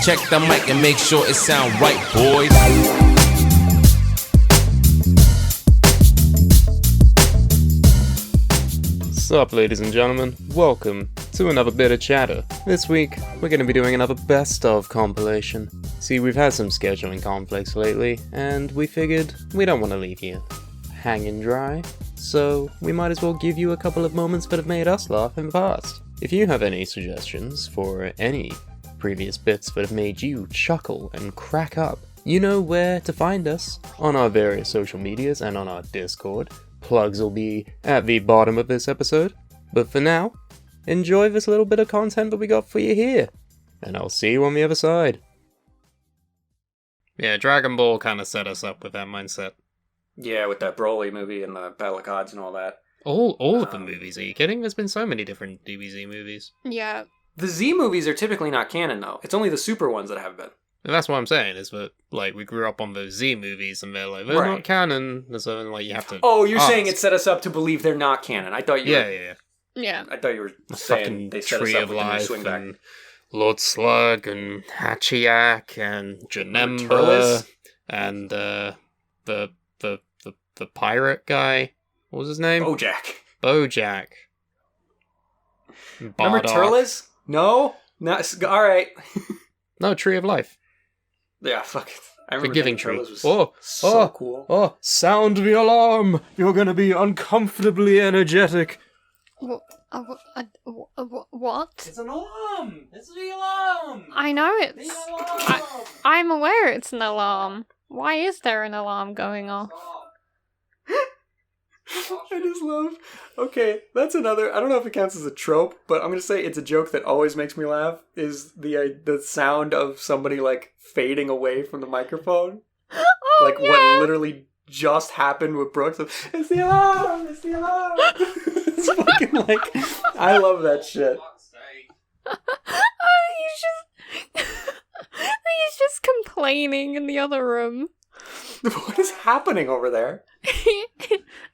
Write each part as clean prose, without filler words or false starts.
Check the mic and make sure it sound right, boys. Sup, ladies and gentlemen, welcome to another bit of chatter. This week, we're going to be doing another best of compilation. See, we've had some scheduling conflicts lately, and we figured we don't want to leave you hanging dry, so we might as well give you a couple of moments that have made us laugh in the past. If you have any suggestions for any previous bits that have made you chuckle and crack up, you know where to find us on our various social medias and on our Discord. Plugs will be at the bottom of this episode. But for now, enjoy this little bit of content that we got for you here. And I'll see you on the other side. Yeah, Dragon Ball kind of set us up with that mindset. Yeah, with that Broly movie and the Battle of Gods and all that. All of the movies, are you kidding? There's been so many different DBZ movies. Yeah. The Z movies are typically not canon, though. It's only the Super ones that have been. And that's what I'm saying, is that, like, we grew up on those Z movies, and they're like, they're not canon, and so, like, you have to Oh, you're saying it set us up to believe they're not canon. I thought you were... Yeah. I thought you were saying they set us Tree up of with the new Life, swing back. and Lord Slug, and Hachiyak, and Janemba, Turles? and, the pirate guy. What was his name? Bojack. Remember Bardock. Turles? No? Alright. No, Tree of Life. Yeah, fuck it. I remember Forgiving thinking Tree. Turles was so cool. Oh, sound the alarm! You're gonna be uncomfortably energetic. What? It's an alarm! It's the alarm! I know it's... I'm aware it's an alarm. Why is there an alarm going off? I just love... Okay, that's another... I don't know if it counts as a trope, but I'm going to say it's a joke that always makes me laugh, is the sound of somebody, like, fading away from the microphone. Oh, like, yeah. what literally just happened with Brooks. It's the alarm! It's the alarm! It's fucking, like... I love that shit. He's just complaining in the other room. What is happening over there?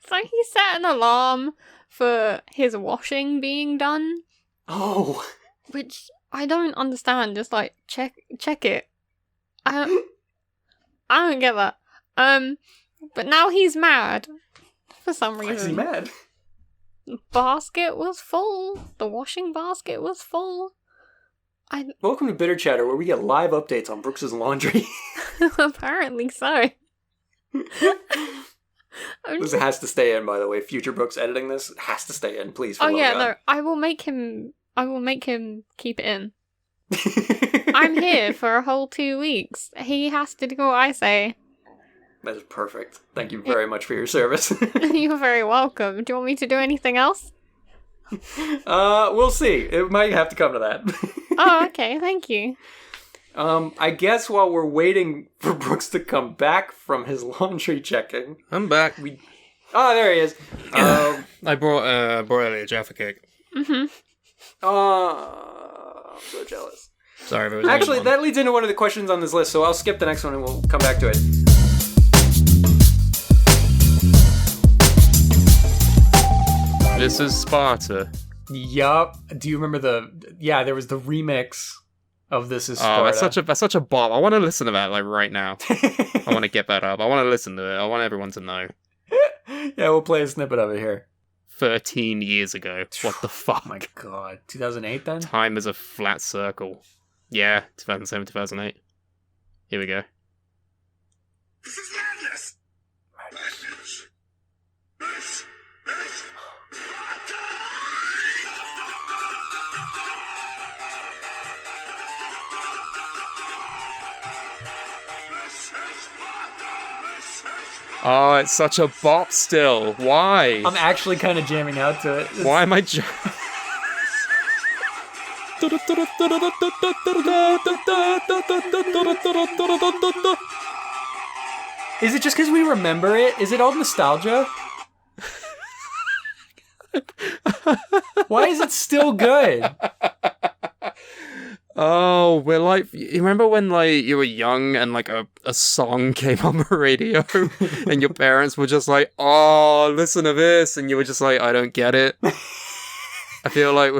So he set an alarm for his washing being done. Oh. Which I don't understand. Just like check it. I don't get that. But now he's mad for some reason. Why is he mad? The basket was full. The washing basket was full. Welcome to Bitter Chatter, where we get live updates on Brooks's laundry. Apparently so. This has to stay in, by the way. Future Brooks editing this has to stay in, please. Oh yeah, no, I will make him keep it in. I'm here for a whole 2 weeks. He has to do what I say. That is perfect. Thank you very much for your service. You're very welcome. Do you want me to do anything else? We'll see. It might have to come to that. Oh, okay. Thank you. I guess while we're waiting for Brooks to come back from his laundry checking, I'm back. Oh, there he is. I brought a Jaffa cake. Mm-hmm. I'm so jealous. Sorry, there was Actually, that leads into one of the questions on this list, so I'll skip the next one and we'll come back to it. This is Sparta. Yup. Do you remember there was the remix of This Is Sparta. Oh, that's such a bop. I want to listen to that, like, right now. I want to get that up. I want to listen to it. I want everyone to know. Yeah, we'll play a snippet of it here. 13 years ago. What the fuck? Oh my god. 2008 then? Time is a flat circle. Yeah, 2007, 2008. Here we go. This is madness! Madness. This is Oh, it's such a bop still. Why? I'm actually kind of jamming out to it. Why am I Is it just because we remember it? Is it all nostalgia? Why is it still good? Oh, we're like, you remember when, like, you were young and, like, a song came on the radio and your parents were just like, oh, listen to this, and you were just like, I don't get it. I feel like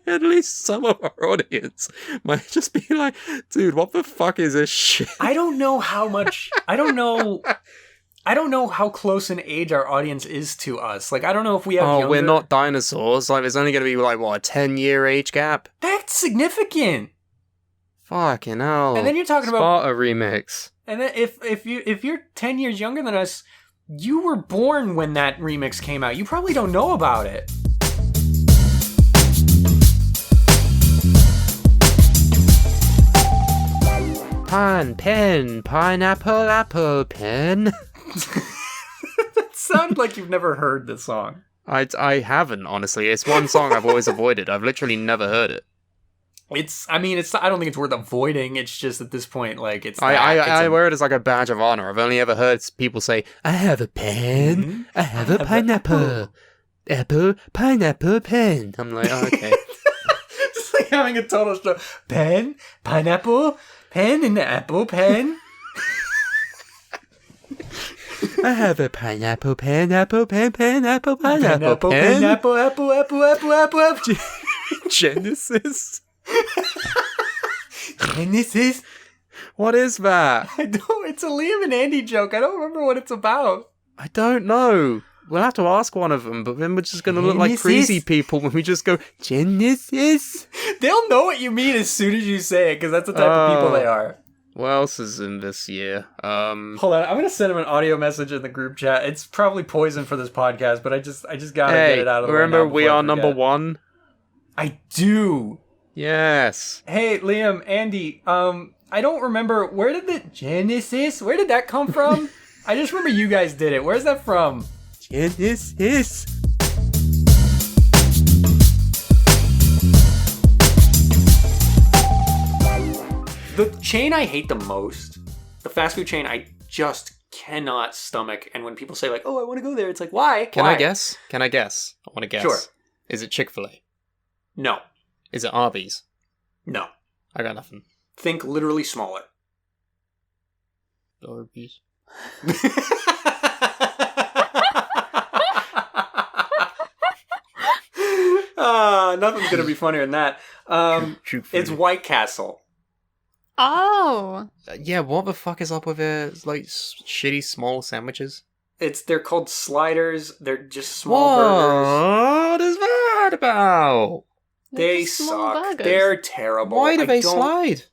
at least some of our audience might just be like, dude, what the fuck is this shit? I don't know how much. I don't know how close in age our audience is to us. Like, I don't know if we have. Oh, younger... we're not dinosaurs. Like, there's only going to be like what, a 10-year age gap? That's significant. Fucking hell! And then you're talking about Sparta remix. And then if you're 10 years younger than us, you were born when that remix came out. You probably don't know about it. Pen, pineapple, apple, pen. That sounded like you've never heard this song. I haven't, honestly. It's one song I've always avoided. I've literally never heard it. I don't think it's worth avoiding. It's just at this point, like, it's I wear it as like a badge of honor. I've only ever heard people say, I have a pen, Mhm. I have a pineapple. Apple, pineapple, pen. I'm like, oh, okay. Just like having a total show. Pen, pineapple, pen, and apple, pen. I have a pineapple, pen, apple, pen, pineapple, Pineapple, pen. pineapple, apple. Genesis. Genesis. What is that? It's a Liam and Andy joke. I don't remember what it's about. I don't know. We'll have to ask one of them, but then we're just going to look like Genesis? crazy people when we just go, Genesis? They'll know what you mean as soon as you say it, because that's the type of people they are. What else is in this year? Hold on, I'm gonna send him an audio message in the group chat. It's probably poison for this podcast, but I just gotta get it out of the way. Remember now we before I are number forget. one? I do. Yes. Hey, Liam, Andy, I don't remember, where did that come from? I just remember you guys did it. Where's that from? Genesis. The chain I hate the most, the fast food chain, I just cannot stomach. And when people say, like, oh, I want to go there, it's like, why? Can Why? I guess? I want to guess. Sure. Is it Chick-fil-A? No. Is it Arby's? No. I got nothing. Think literally smaller. Arby's. Nothing's gonna be funnier than that. It's White Castle. Oh. Yeah, what the fuck is up with it? It's like shitty small sandwiches. They're called sliders. They're just small burgers. What is that about? They just small suck. burgers. They're terrible. Why do I they don't- slide?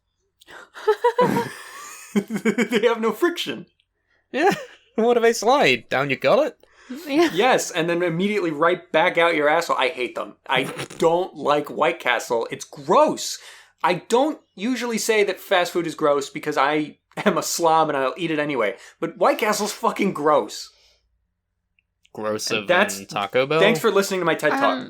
They have no friction. Yeah. What do they slide? Down your gullet? Yeah. Yes, and then immediately right back out your asshole. I hate them. I don't like White Castle. It's gross. I don't usually say that fast food is gross because I am a slob and I'll eat it anyway. But White Castle's fucking gross. Grosser That's- than Taco Bell? Thanks for listening to my TED Talk.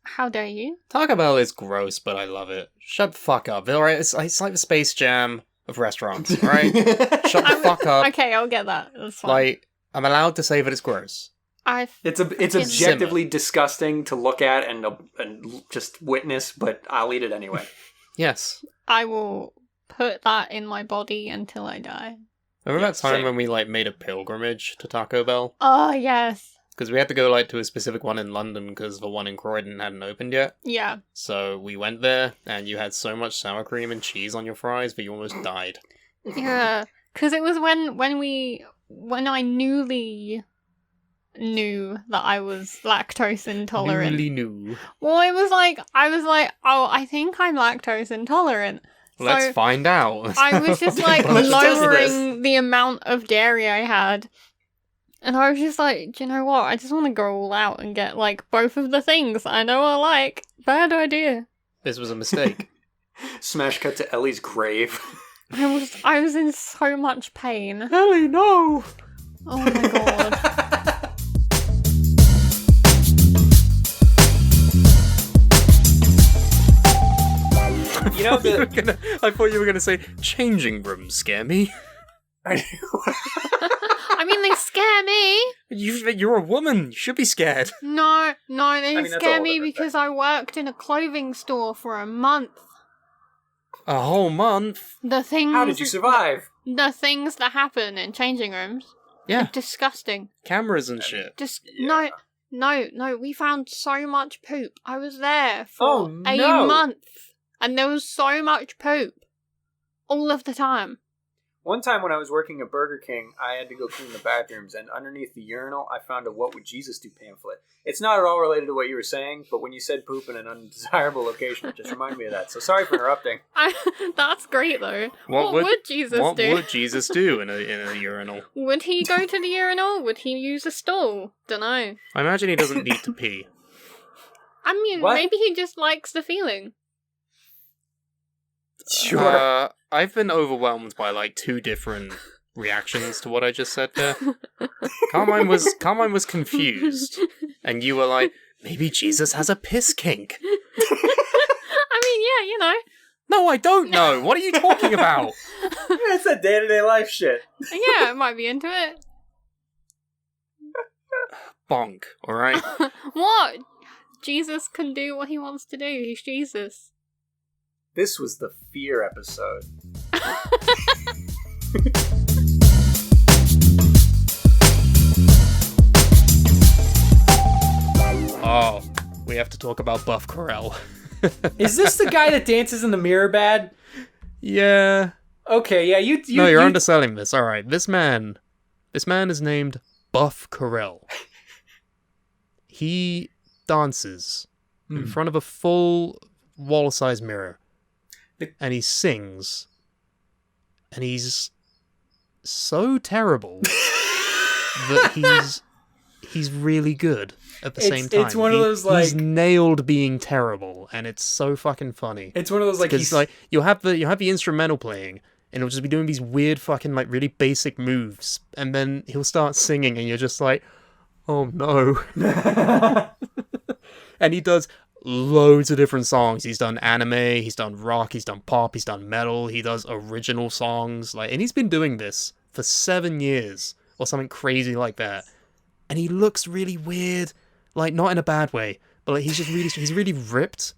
How dare you? Taco Bell is gross, but I love it. Shut the fuck up. Alright, it's like the Space Jam of restaurants, alright? Shut the fuck up. Okay, I'll get that. That's fine. Like, I'm allowed to say that it's gross. It's objectively disgusting to look at and just witness, but I'll eat it anyway. Yes. I will put that in my body until I die. Remember that time same. when we made a pilgrimage to Taco Bell? Oh, yes. Because we had to go to a specific one in London because the one in Croydon hadn't opened yet. Yeah. So we went there, and you had so much sour cream and cheese on your fries that you almost died. Yeah. Because it was when I newly knew that I was lactose intolerant. Newly knew. Well, I was like, oh, I think I'm lactose intolerant. Let's So find out. I was just like Let's test lowering the amount of dairy I had. And I was just like, do you know what? I just want to go all out and get like both of the things I know I like. Bad idea. This was a mistake. Smash cut to Ellie's grave. I was in so much pain. Ellie, no! Oh my god. You know, I thought you were gonna say changing rooms scare me. I mean, they scare me. You're a woman. You should be scared. No, they mean, that's scare all me of it, because I worked in a clothing store for a month. A whole month. The things. How did you survive? The things that happen in changing rooms. Yeah. Are disgusting. Cameras and shit. Just no. No, we found so much poop. I was there Oh, for a no. month, and there was so much poop all of the time. One time when I was working at Burger King, I had to go clean the bathrooms, and underneath the urinal, I found a "What Would Jesus Do" pamphlet. It's not at all related to what you were saying, but when you said poop in an undesirable location, it just reminded me of that. So sorry for interrupting. That's great, though. What would Jesus do? What would Jesus do in a urinal? Would he go to the urinal? Would he use a stool? Dunno. I imagine he doesn't need to pee. I mean, What? maybe he just likes the feeling. Sure. I've been overwhelmed by like 2 different reactions to what I just said there. Carmine was confused, and you were like, maybe Jesus has a piss kink. I mean, yeah, you know. No, I don't know. What are you talking about? It's that day-to-day life shit. Yeah, I might be into it. Bonk, alright? What? Jesus can do what he wants to do. He's Jesus. This was the fear episode. Oh, we have to talk about Buff Corell. Is this the guy that dances in the mirror bad? Yeah. Okay, yeah, you No, you're underselling this. Alright, this man is named Buff Corell. He dances in front of a full wall-sized mirror. And he sings. And he's so terrible that he's really good at the same time. It's one of those, like... He's nailed being terrible, and it's so fucking funny. It's one of those, like... Because, like, you'll have the instrumental playing, and he'll just be doing these weird fucking, like, really basic moves, and then he'll start singing, and you're just like, oh no. And he does loads of different songs. He's done anime, he's done rock, he's done pop, he's done metal, he does original songs, like, and he's been doing this for 7 years, or something crazy like that. And he looks really weird, like, not in a bad way, but like he's really ripped,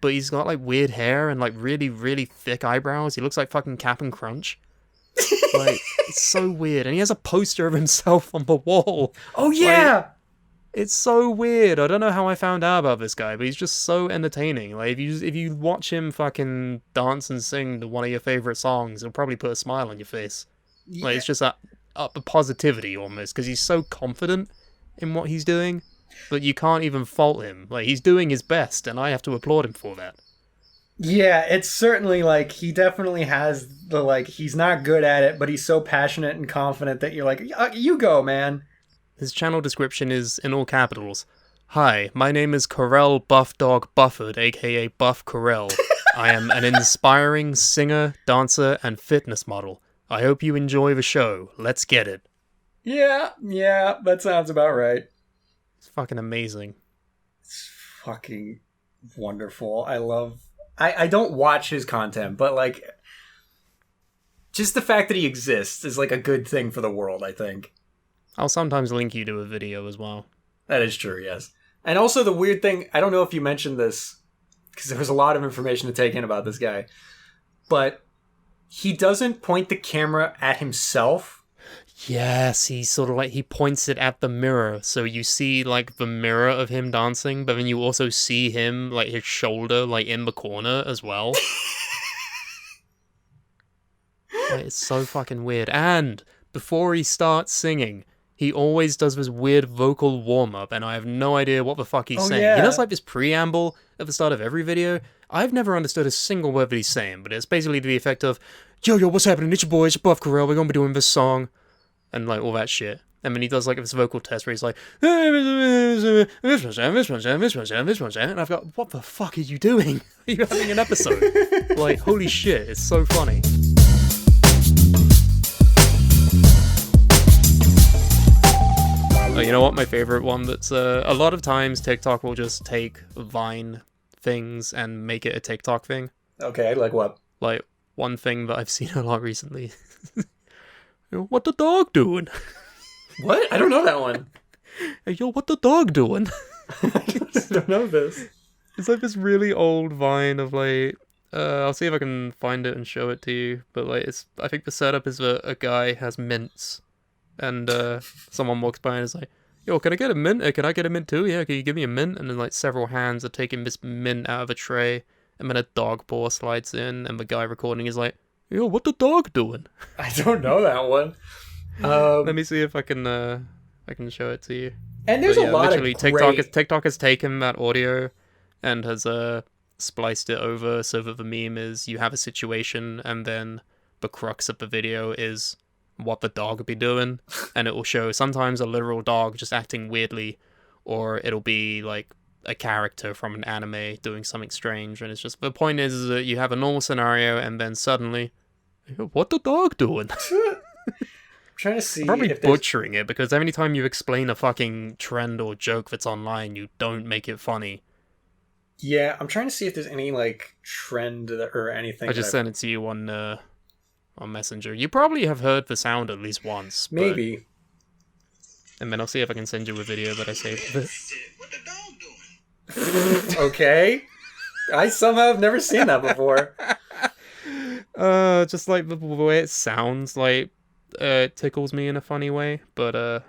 but he's got like weird hair and like really, really thick eyebrows. He looks like fucking Cap'n Crunch. Like, it's so weird. And he has a poster of himself on the wall. Oh yeah! Like, it's so weird. I don't know how I found out about this guy, but he's just so entertaining. Like, if you watch him fucking dance and sing to one of your favorite songs, it'll probably put a smile on your face. Yeah. Like, it's just that up a positivity almost, because he's so confident in what he's doing, but you can't even fault him. Like, he's doing his best, and I have to applaud him for that. Yeah, it's certainly, like, he definitely has the, like, he's not good at it, but he's so passionate and confident that you're like, you go, man. His channel description is in all capitals. Hi, my name is Corell Buff Dog Bufford, aka Buff Corell. I am an inspiring singer, dancer, and fitness model. I hope you enjoy the show. Let's get it. Yeah, that sounds about right. It's fucking amazing. It's fucking wonderful. I don't watch his content, but, like, just the fact that he exists is, like, a good thing for the world, I think. I'll sometimes link you to a video as well. That is true, yes. And also the weird thing, I don't know if you mentioned this, because there was a lot of information to take in about this guy, but he doesn't point the camera at himself. Yes, he sort of like, he points it at the mirror, so you see like the mirror of him dancing, but then you also see him, like his shoulder, like in the corner as well. Like, it's so fucking weird. And before he starts singing, he always does this weird vocal warm-up, and I have no idea what the fuck he's saying. Yeah. He does like this preamble at the start of every video. I've never understood a single word that he's saying, but it's basically to the effect of, yo, what's happening? It's your boy, it's Buff Corell, we're gonna be doing this song. And like all that shit. And then he does like this vocal test where he's like, this one's, and I've got, what the fuck are you doing? Are you having an episode? Like, holy shit, it's so funny. You know what? My favorite one that's a lot of times TikTok will just take Vine things and make it a TikTok thing. Okay, like what? Like, one thing that I've seen a lot recently. Yo, what the dog doing? What? I don't know that one. Hey, yo, what the dog doing? I don't know this. It's like this really old Vine of like, I'll see if I can find it and show it to you. But like, I think the setup is a guy has mints, and someone walks by and is like, yo, can I get a mint? Can I get a mint too? Yeah, can you give me a mint? And then like several hands are taking this mint out of a tray, and then a dog paw slides in, and the guy recording is like, yo, what the dog doing? I don't know that one. Let me see if I can show it to you. And there's But a lot literally, of great... TikTok has taken that audio and has spliced it over so that the meme is you have a situation and then the crux of the video is what the dog would be doing, and it will show sometimes a literal dog just acting weirdly, or it'll be like a character from an anime doing something strange, and it's just the point is that you have a normal scenario and then suddenly, what the dog doing? I'm trying to see Probably if there's... butchering it, because every time you explain a fucking trend or joke that's online, you don't make it funny. Yeah, I'm trying to see if there's any, like, trend or anything. I just sent it to you on Messenger. You probably have heard the sound at least once. But... Maybe. And then I'll see if I can send you a video that I saved. What the dog doing? Okay. I somehow have never seen that before. Just like the way it sounds, like, it tickles me in a funny way. But,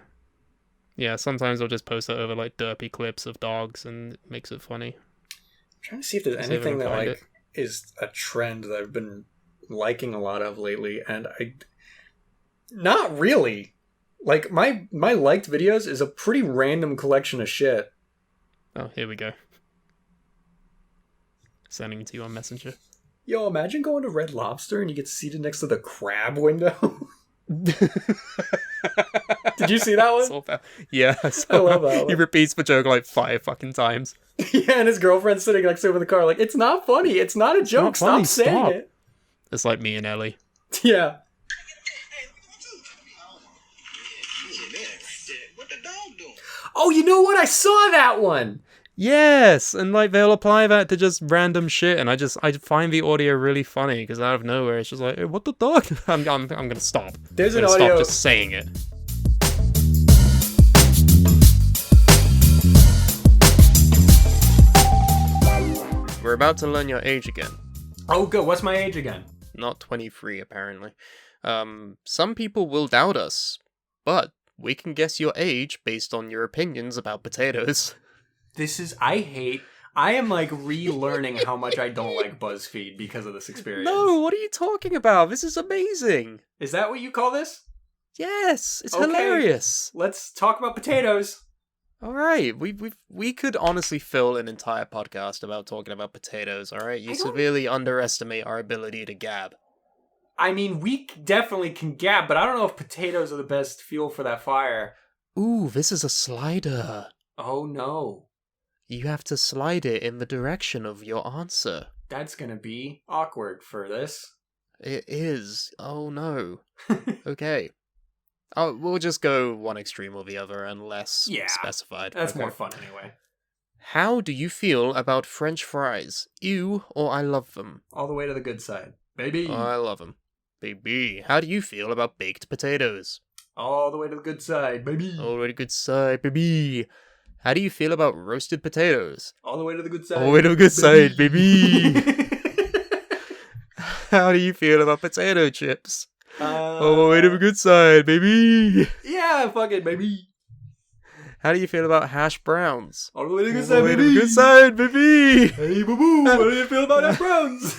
yeah, sometimes I'll just post it over, like, derpy clips of dogs, and it makes it funny. I'm trying to see if there's anything that, like, is a trend that I've been liking a lot of lately, and not really. Like, my liked videos is a pretty random collection of shit. Oh, here we go. Sending it to you on Messenger. Yo, imagine going to Red Lobster and you get seated next to the crab window. Did you see that one? Yeah, I love that one. He repeats the joke like 5 fucking times. Yeah, and his girlfriend's sitting next to him in the car like, it's not funny, it's not a joke, stop saying it. It's like me and Ellie. Yeah. What the dog doing? Oh, you know what? I saw that one! Yes, and like they'll apply that to just random shit, and I find the audio really funny because out of nowhere it's just like, hey, what the dog? I'm gonna stop. There's I'm an gonna audio. stop just saying it. We're about to learn your age again. Oh, good. What's my age again? Not 23, apparently. Some people will doubt us, but we can guess your age based on your opinions about potatoes. I am like relearning how much I don't like BuzzFeed because of this experience. No, what are you talking about? This is amazing. Is that what you call this? Yes, it's Okay. hilarious. Let's talk about potatoes. All right, we could honestly fill an entire podcast about talking about potatoes. All right, you severely underestimate our ability to gab. I mean, we definitely can gab, but I don't know if potatoes are the best fuel for that fire. Ooh, this is a slider. Oh no. You have to slide it in the direction of your answer. That's gonna be awkward for this. It is. Oh no. Okay. Oh, we'll just go one extreme or the other unless specified. That's Okay. more fun anyway. How do you feel about French fries? Ew or I love them? All the way to the good side. Baby. I love them. Baby. How do you feel about baked potatoes? All the way to the good side, baby. Already good side, baby. How do you feel about roasted potatoes? All the way to the good side. All the way to the good side, baby. How do you feel about potato chips? All the way to the good side, baby. Yeah, fuck it, baby. How do you feel about hash browns? All the way to the good All side, the way to baby. the good side, baby. Hey, boo-boo. How do you feel about that browns?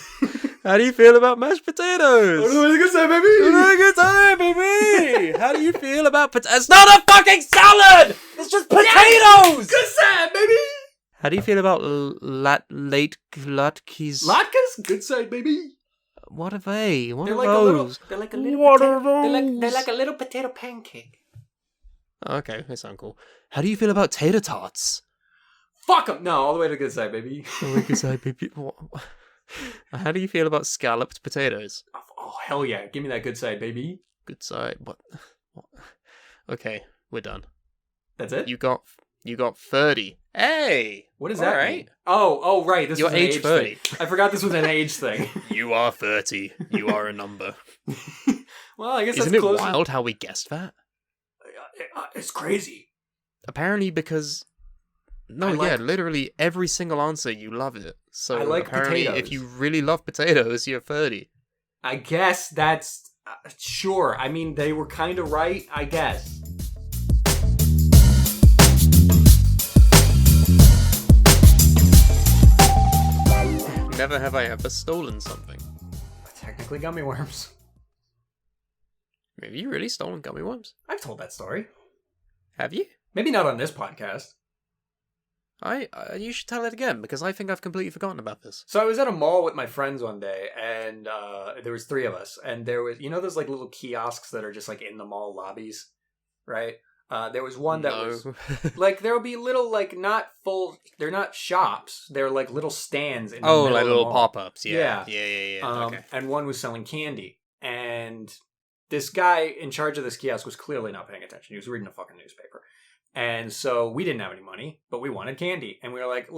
How do you feel about mashed potatoes? All the way to the good side, baby. All the way to the good side, baby. How do you feel about potatoes? It's not a fucking salad. It's just potatoes. Good side, baby. How do you feel about latkes? Latkes? Good side, baby. What are they? What They're are like those? they're like a little What potato, are they're like a little potato pancake. Okay, they sound cool. How do you feel about tater tots? Fuck them. No, all the way to the good side, baby. All the way to the good side, baby. How do you feel about scalloped potatoes? Oh, hell yeah. Give me that good side, baby. Good side. What? Okay, we're done. That's it? You got 30. Hey! What does all that right. mean? Oh, right. This Your was an age age 30. thing. I forgot this was an age thing. You are 30. You are a number. Well, I guess Isn't that's it close. wild how we guessed that? It's crazy. Apparently because... No, yeah, literally every single answer you love it. So I like apparently potatoes. if you really love potatoes, you're 30. I guess that's... sure. I mean, they were kind of right, I guess. Never have I ever stolen something. Technically gummy worms. Have you really stolen gummy worms? I've told that story. Have you? Maybe not on this podcast. You should tell it again, because I think I've completely forgotten about this. So I was at a mall with my friends one day, and there was 3 of us, and there was, those like little kiosks that are just like in the mall lobbies, right? There was one that was like, there will be little like they're not shops, they're like little stands in the middle like of the little mall. pop-ups. Yeah. Okay. And one was selling candy, and this guy in charge of this kiosk was clearly not paying attention. He was reading a fucking newspaper. And so we didn't have any money, but we wanted candy. And we were like,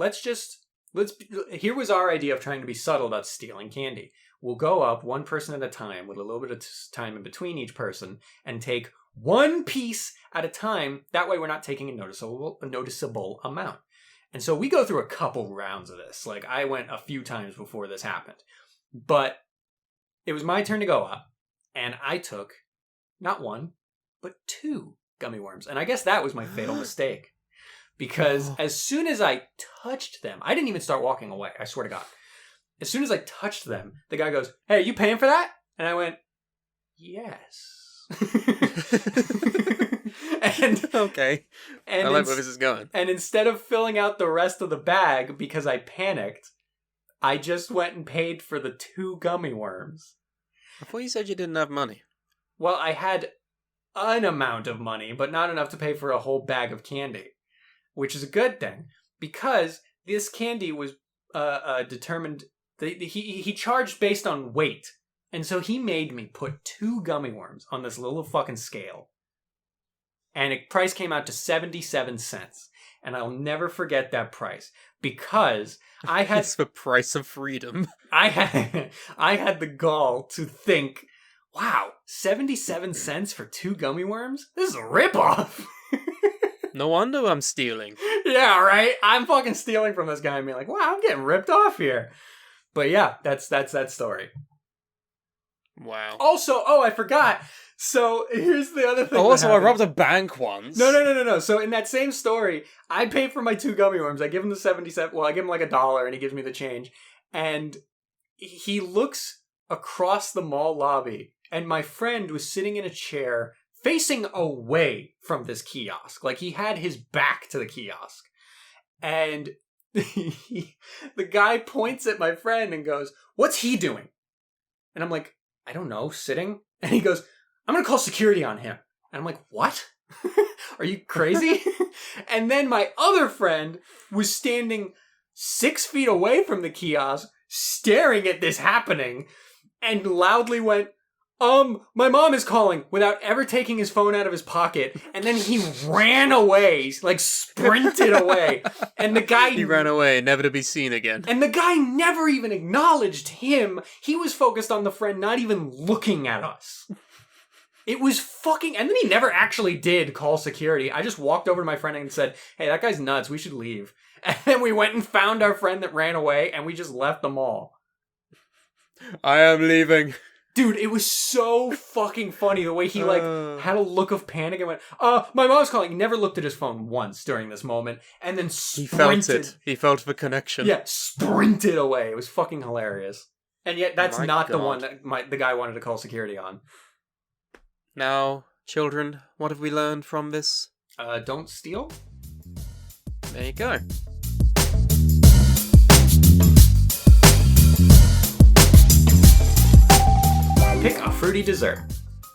here was our idea of trying to be subtle about stealing candy. We'll go up one person at a time with a little bit of time in between each person and take one piece at a time. That way we're not taking a noticeable amount. And so we go through a couple rounds of this. Like, I went a few times before this happened. But it was my turn to go up. And I took not 1, but 2 gummy worms. And I guess that was my fatal mistake. Because as soon as I touched them, I didn't even start walking away. I swear to God. As soon as I touched them, the guy goes, "Hey, are you paying for that?" And I went, "Yes." Okay. And I like where this is going. And instead of filling out the rest of the bag because I panicked, I just went and paid for the 2 gummy worms. I thought you said you didn't have money. Well, I had an amount of money, but not enough to pay for a whole bag of candy, which is a good thing because this candy was determined. He charged based on weight, and so he made me put 2 gummy worms on this little fucking scale, and the price came out to 77 cents, and I'll never forget that price because I had It's the price of freedom. I had the gall to think, wow, 77 cents for 2 gummy worms? This is a ripoff. No wonder I'm stealing. Yeah, right? I'm fucking stealing from this guy and being like, wow, I'm getting ripped off here. But yeah, that's that story. Wow. Also, I forgot. So here's the other thing. I robbed a bank once. No. So in that same story, I pay for my 2 gummy worms. I give him the 77. Well, I give him like $1 and he gives me the change. And he looks across the mall lobby and my friend was sitting in a chair facing away from this kiosk. Like, he had his back to the kiosk. And the guy points at my friend and goes, "What's he doing?" And I'm like, "I don't know, sitting." And he goes, "I'm going to call security on him." And I'm like, "What? Are you crazy?" And then my other friend was standing 6 feet away from the kiosk, staring at this happening, and loudly went, "My mom is calling," without ever taking his phone out of his pocket. And then he ran away, like sprinted away. And the guy... He ran away, never to be seen again. And the guy never even acknowledged him. He was focused on the friend not even looking at us. It was fucking... And then he never actually did call security. I just walked over to my friend and said, "Hey, that guy's nuts. We should leave." And then we went and found our friend that ran away, and we just left the mall. I am leaving. Dude, it was so fucking funny the way he, had a look of panic and went, "My mom's calling." He never looked at his phone once during this moment, and then He sprinted. felt it. He felt the connection. Yeah, sprinted away. It was fucking hilarious. And yet, that's My not the God. one that the guy wanted to call security on. Now, children, what have we learned from this? Don't steal? There you go. Pick a fruity dessert.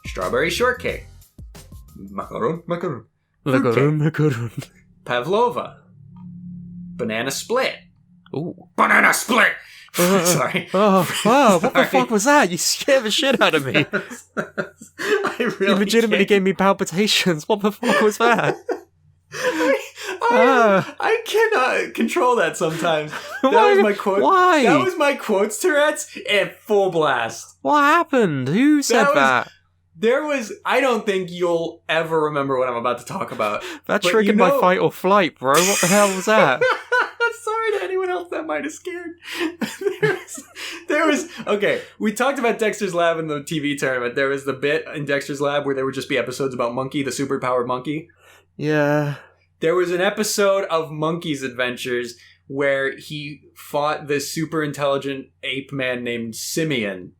Strawberry shortcake. Macaron. Fruitcake. Pavlova. Banana split. Ooh. Banana split! Sorry. Oh, what the Sorry. fuck was that? You scared the shit out of me. I You really legitimately can't. gave me palpitations. What the fuck was that? I cannot control that sometimes. That Why? was my quote. Why? That was my quotes Tourette's at full blast. What happened? Who said That was- that? There was... I don't think you'll ever remember what I'm about to talk about. That but you triggered my know- fight or flight, bro. What the hell was that? Sorry to anyone else that might have scared. there was... Okay, we talked about Dexter's Lab in the TV tournament. There was the bit in Dexter's Lab where there would just be episodes about Monkey, the superpowered monkey. Yeah. There was an episode of Monkey's Adventures where he fought this super intelligent ape man named Simeon.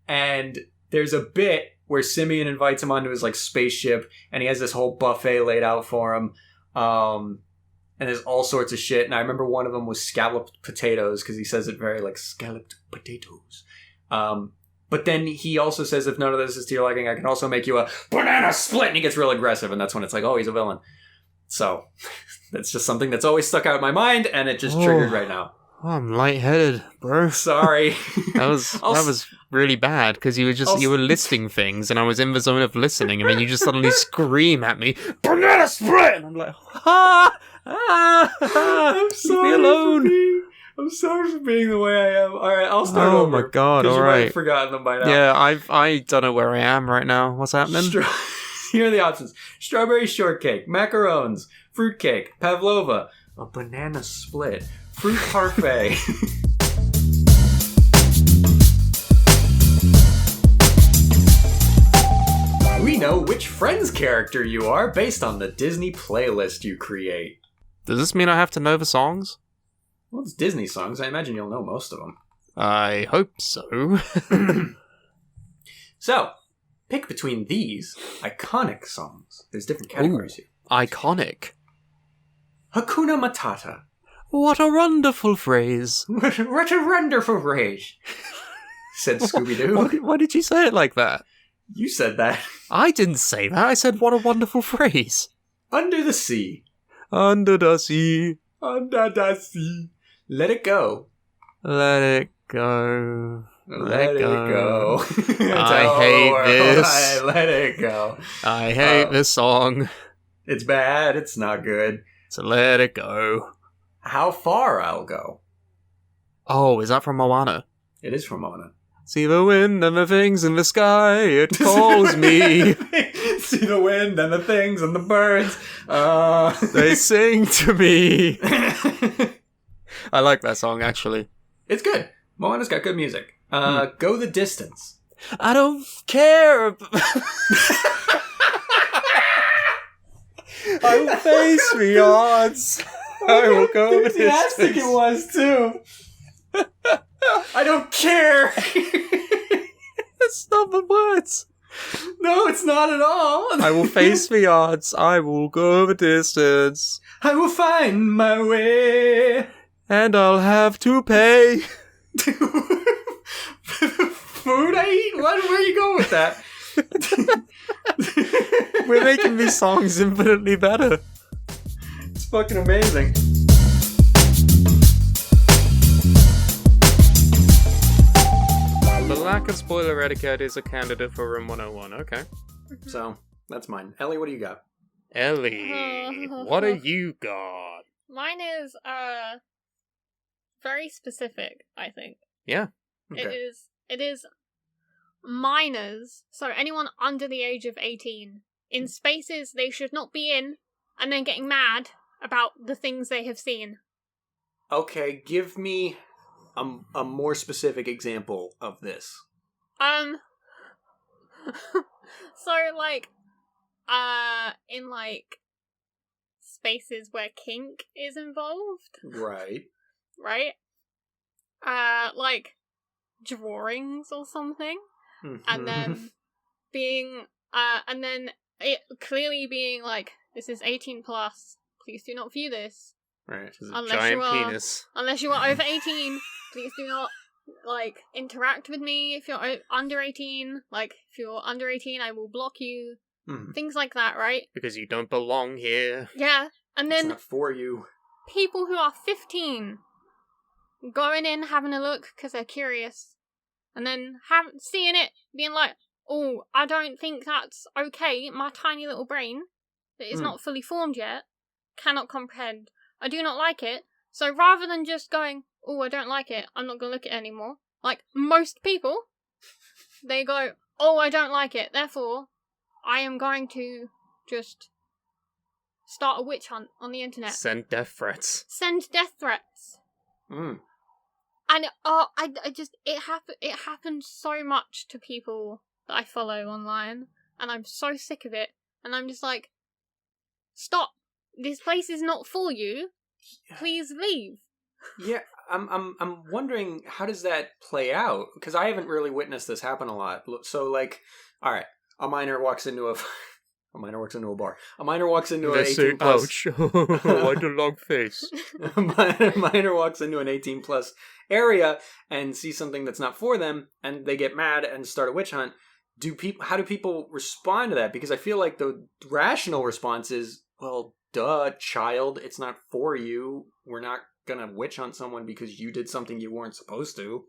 And there's a bit where Simeon invites him onto his like spaceship, and he has this whole buffet laid out for him. And there's all sorts of shit. And I remember one of them was scalloped potatoes, because he says it very like scalloped potatoes. But then he also says, if none of this is to your liking, I can also make you a banana split. And he gets real aggressive, and that's when it's like, oh, he's a villain. So that's just something that's always stuck out in my mind, and it just triggered right now. Oh, I'm lightheaded, bro. Sorry. That was really bad, because you were listing things, and I was in the zone of listening, and then you just suddenly scream at me, banana split! And I'm like, I'm sorry. Leave me alone. I'm sorry for being the way I am. All right, I'll start Oh over. my god, all all you might right. have forgotten them by now. Yeah, I don't know where I am right now. What's happening? Here are the options. Strawberry shortcake, macarons, fruitcake, pavlova, a banana split, fruit parfait. We know which Friends character you are based on the Disney playlist you create. Does this mean I have to know the songs? Well, it's Disney songs. I imagine you'll know most of them. I hope so. So, pick between these iconic songs. There's different categories here. Iconic. Hakuna Matata. What a wonderful phrase. What a wonderful phrase, said Scooby-Doo. Why did you say it like that? You said that. I didn't say that. I said, what a wonderful phrase. Under the Sea. Under the sea. Under the sea. Let it go. Let it go. Let it go. I hate this. Let it go. I hate this song. It's bad. It's not good. So let it go. How Far I'll Go. Oh, is that from Moana? It is from Moana. See the wind and the things in the sky, it calls me. See the wind and the things and the birds. They sing to me. I like that song, actually. It's good. Moana's got good music. Go the Distance. I don't care. I will face the odds. I will go the Enthusiastic distance. it was, too. I don't care. That's not the words. No, it's not at all. I will face the odds. I will go the distance. I will find my way. And I'll have to pay. Food I eat? Where are you going with that? We're making these songs infinitely better. It's fucking amazing. The lack of spoiler etiquette is a candidate for Room 101. Okay. So, that's mine. Ellie, what do you got? Ellie, what do you got? Mine is very specific, I think. Yeah. Okay. It is minors, so anyone under the age of 18, in spaces they should not be in, and then getting mad about the things they have seen. Okay, give me a more specific example of this. So in spaces where kink is involved, Right. right? Like drawings or something, and then being and then it clearly being like, this is 18 plus, please do not view this. Right. Giant penis. Unless you are over 18, please do not interact with me if you're under 18. Like, if you're under 18, I will block you. Things like that, right? Because you don't belong here. Yeah. And It's then not for you. people who are 15 going in, having a look because they're curious, and then seeing it, being like, oh, I don't think that's okay. My tiny little brain, that is not fully formed yet, cannot comprehend. I do not like it. So rather than just going, oh, I don't like it, I'm not going to look at it anymore, like most people, they go, oh, I don't like it, therefore, I am going to just start a witch hunt on the internet. Send death threats. Send death threats. And it happened so much to people that I follow online, and I'm so sick of it. And I'm just like, stop! This place is not for you. please leave. Yeah, I'm wondering, how does that play out? Because I haven't really witnessed this happen a lot. So, like, all right, a minor walks into a minor walks into a bar. A minor walks into an 18 plus. Ouch. What a long face. A minor walks into an 18 plus area and sees something that's not for them, and they get mad and start a witch hunt. How do people respond to that? Because I feel like the rational response is, well, duh, child, it's not for you. We're not gonna witch hunt someone because you did something you weren't supposed to.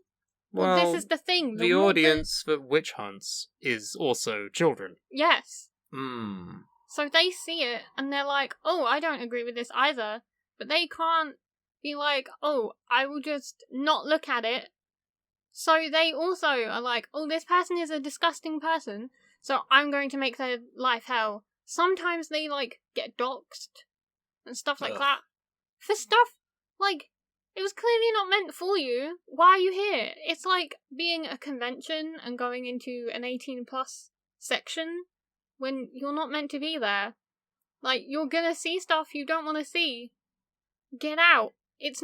Well, this is the thing. The audience for witch hunts is also children. Yes. Hmm. So they see it and they're like, oh, I don't agree with this either. But they can't be like, oh, I will just not look at it. So they also are like, oh, this person is a disgusting person, so I'm going to make their life hell. Sometimes they, like, get doxxed and stuff like that. For stuff, like, it was clearly not meant for you. Why are you here? It's like being at a convention and going into an 18 plus section when you're not meant to be there. Like, you're gonna see stuff you don't want to see. Get out. It's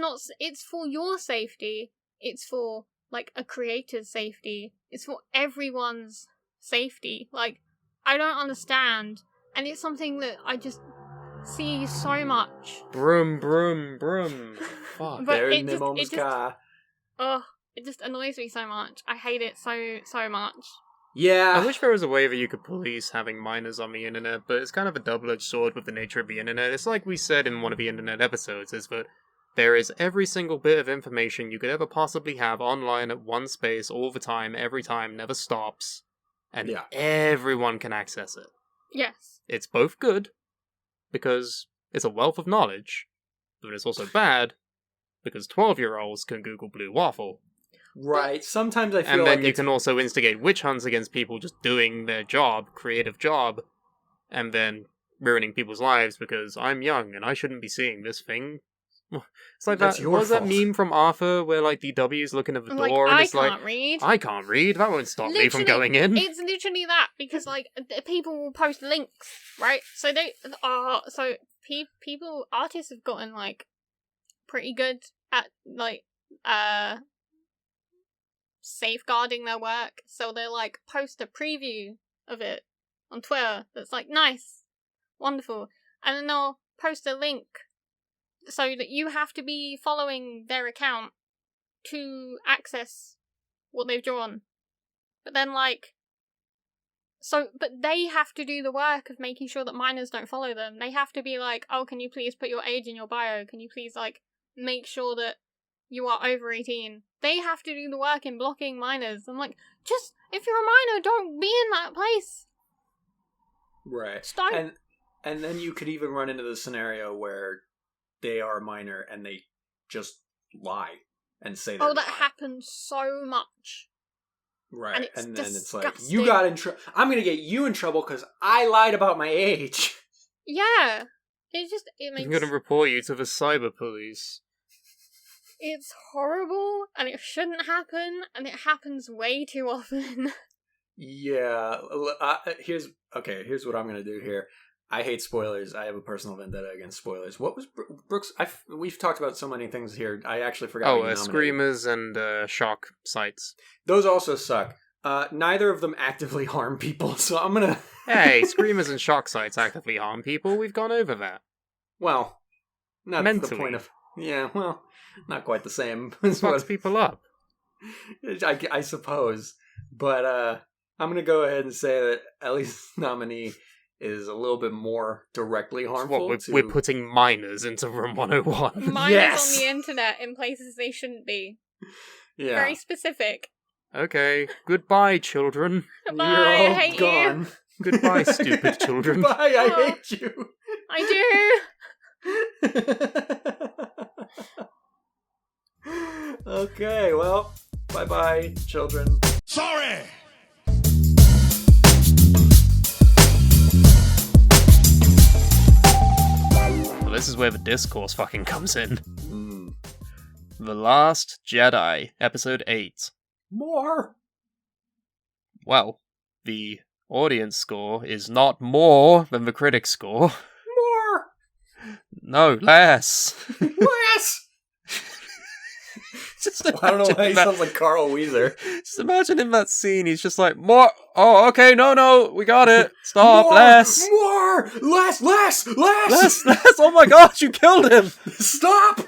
for your safety. It's for, like, a creator's safety. It's for everyone's safety. Like, I don't understand. And it's something that I just see so much. Broom, broom, broom. Fuck. But They're it in just, their mom's car. it just annoys me so much. I hate it so much. Yeah. I wish there was a way that you could police having minors on the internet, but it's kind of a double-edged sword with the nature of the internet. It's like we said in one of the internet episodes, is that there is every single bit of information you could ever possibly have online at one space all the time, every time, never stops, and everyone can access it. Yes. It's both good, because it's a wealth of knowledge, but it's also bad, because 12-year-olds can Google blue waffle. Right. Sometimes I feel And then like you can also instigate witch hunts against people just doing their job, creative job, and then ruining people's lives because I'm young and I shouldn't be seeing this thing. It's like That's that. your What was that fault. meme from Arthur where like DW's looking at the door and I it's like, can't read. I can't read. That won't stop me from Literally, going in. It's literally that, because like people will post links, right? So artists have gotten like pretty good at like safeguarding their work. So they'll like post a preview of it on Twitter that's like nice, wonderful, and then they'll post a link so that you have to be following their account to access what they've drawn. But then but they have to do the work of making sure that minors don't follow them. They have to be like, oh, can you please put your age in your bio? Can you please like make sure that you are over 18? They have to do the work in blocking minors. I'm like, just, if you're a minor, don't be in that place. right. Just don't. And then you could even run into the scenario where they are a minor and they just lie and say they're Oh, that not. happens so much. Right. And then it's it's like, disgusting. you got in trouble. I'm going to get you in trouble because I lied about my age. Yeah. It I'm makes... going to report you to the cyber police. It's horrible, and it shouldn't happen, and it happens way too often. Yeah. Here's what I'm going to do here. I hate spoilers. I have a personal vendetta against spoilers. What was Brooks? We've talked about so many things here. I actually forgot. what you nominated. Screamers and shock sites. Those also suck. Neither of them actively harm people, so I'm gonna. Hey, screamers and shock sites actively harm people. We've gone over that. Well, not Mentally. the point of. Yeah, well, not quite the same. Fucks people up. I suppose, but I'm gonna go ahead and say that Ellie's nominee is a little bit more directly harmful. We're putting minors into Room 101. Minors Yes! on the internet in places they shouldn't be. Yeah. Very specific. Okay, goodbye, children. Bye, You're all I hate gone. you. Goodbye, stupid children. Bye, I Oh. hate you. I Okay, well, bye-bye, children. Sorry! Well, this is where the discourse fucking comes in. Mm. The Last Jedi, Episode 8. More. Well, the audience score is not more than the critic score. More. No, less. Less! Just I don't know why he imagine sounds like Carl Weezer. Just imagine in that scene, he's just like, more. Oh, okay, no, we got it. Stop, More! less. More! Less! Less. Oh my god, you killed him. Stop!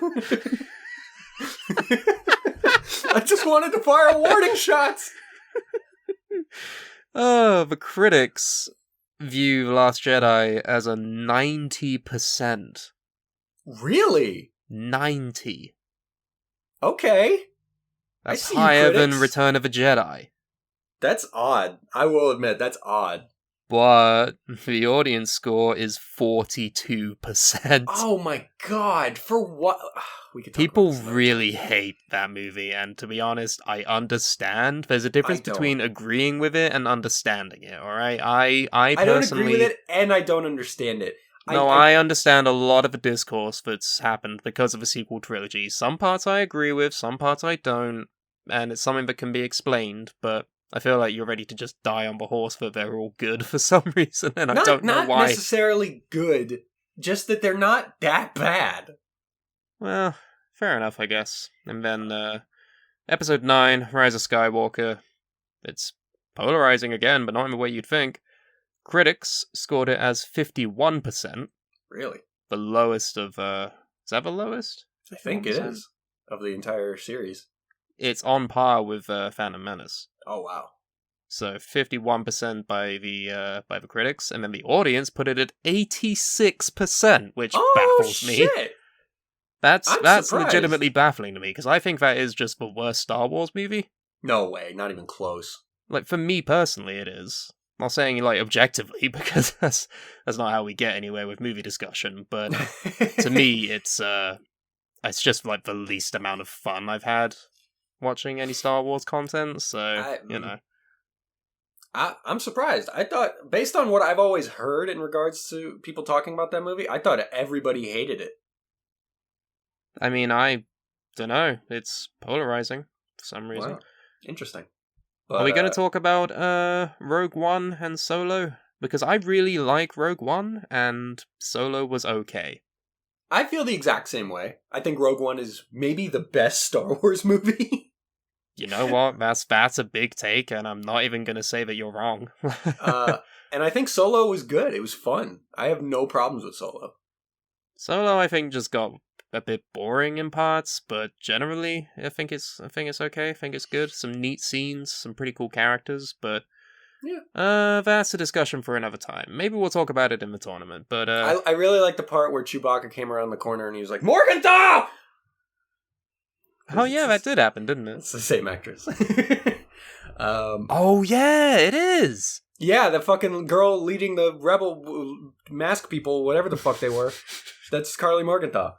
I just wanted to fire warning shots. The critics view Last Jedi as a 90%. Really? 90. Okay. That's see you, higher than critics. Return of a Jedi. That's odd. I will admit, that's odd. But the audience score is 42%. Oh my god. For what? We could talk People about this later. really hate that movie, and to be honest, I understand. There's a difference I don't. between agreeing with it and understanding it, alright? I I don't personally... agree with it, and I don't understand it. I understand a lot of the discourse that's happened because of the sequel trilogy. Some parts I agree with, some parts I don't, and it's something that can be explained, but I feel like you're ready to just die on the horse that they're all good for some reason, and I don't know not why. necessarily good, just that they're not that bad. Well, fair enough, I guess. And then, Episode 9, Rise of Skywalker. It's polarizing again, but not in the way you'd think. Critics scored it as 51%. Really? The lowest of, is that the lowest? I think it 1%? is. Of the entire series. It's on par with Phantom Menace. Oh, wow. So 51% by the critics, and then the audience put it at 86%, which baffles me. Shit! That's surprised. legitimately baffling to me, because I think that is just the worst Star Wars movie. No way, not even close. Like, for me personally, it is. I'm not saying, like, objectively, because that's not how we get anywhere with movie discussion, but to me, it's just, like, the least amount of fun I've had watching any Star Wars content, so, you know. I'm surprised. I thought, based on what I've always heard in regards to people talking about that movie, I thought everybody hated it. I mean, I don't know. It's polarizing for some reason. Wow. Interesting. But, Are we going to talk about Rogue One and Solo? Because I really like Rogue One, and Solo was okay. I feel the exact same way. I think Rogue One is maybe the best Star Wars movie. You know what? That's a big take, and I'm not even going to say that you're wrong. And I think Solo was good. It was fun. I have no problems with Solo. Solo, I think, just got a bit boring in parts, but generally, I think it's okay. I think it's good. Some neat scenes, some pretty cool characters, but that's a discussion for another time. Maybe we'll talk about it in the tournament. But I really like the part where Chewbacca came around the corner and he was like, Morgenthau! Oh yeah, that did happen, didn't it? It's the same actress. Oh yeah, it is. Yeah, the fucking girl leading the rebel mask people, whatever the fuck they were. That's Carly Morgenthau.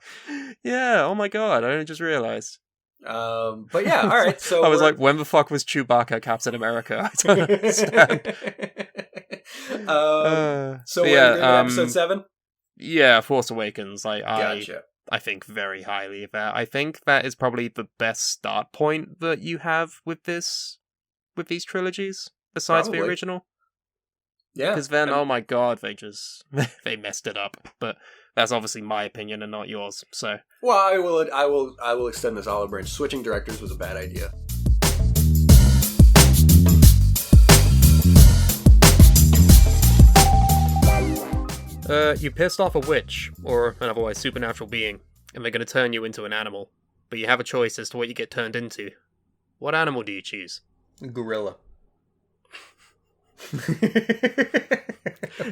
Yeah, oh my god, I only just realized. But yeah, alright, so I was like, when the fuck was Chewbacca Captain America? I don't understand. So but we're doing episode 7? Yeah, Force Awakens. Gotcha. I think very highly of that. I think that is probably the best start point that you have with these trilogies, besides the Probably. original. Yeah. Because then, oh my god, they messed it up. But that's obviously my opinion and not yours. So, Well, I will extend this olive branch. Switching directors was a bad idea. You pissed off a witch, or an otherwise supernatural being, and they're going to turn you into an animal. But you have a choice as to what you get turned into. What animal do you choose? Gorilla.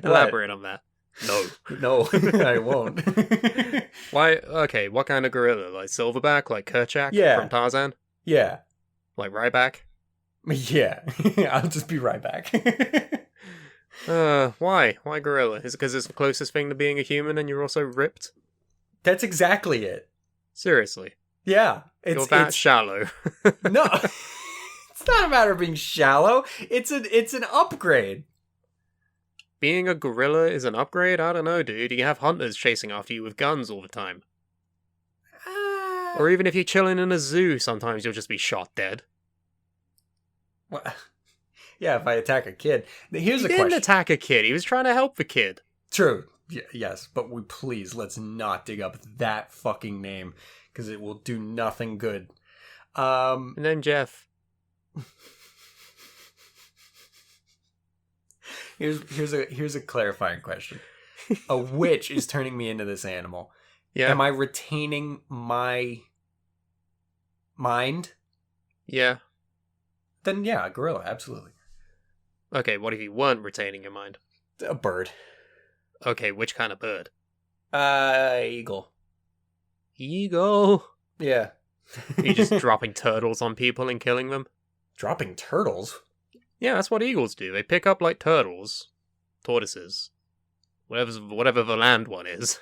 Elaborate on that. No, I won't. Why? Okay, what kind of gorilla? Like Silverback? Like Kerchak Yeah. from Tarzan? Yeah. Like Ryback? Yeah. I'll just be right back. Why? Why gorilla? Is it because it's the closest thing to being a human and you're also ripped? That's exactly it. Seriously. Yeah. You're that shallow. No. It's not a matter of being shallow. It's an upgrade. Being a gorilla is an upgrade? I don't know, dude. You have hunters chasing after you with guns all the time. Or even if you're chilling in a zoo, sometimes you'll just be shot dead. Well, yeah, if I attack a kid. Here's He a didn't question. attack a kid. He was trying to help the kid. True. Yes, but let's not dig up that fucking name because it will do nothing good. And then Jeff. Here's a clarifying question. A witch is turning me into this animal. Yeah. Am I retaining my mind? Yeah. Then yeah, a gorilla, absolutely. Okay, what if you weren't retaining your mind? A bird. Okay, which kind of bird? Eagle. Eagle. Yeah. Are you just dropping turtles on people and killing them? Dropping turtles? Yeah, that's what eagles do. They pick up, like, turtles. Tortoises. Whatever the land one is.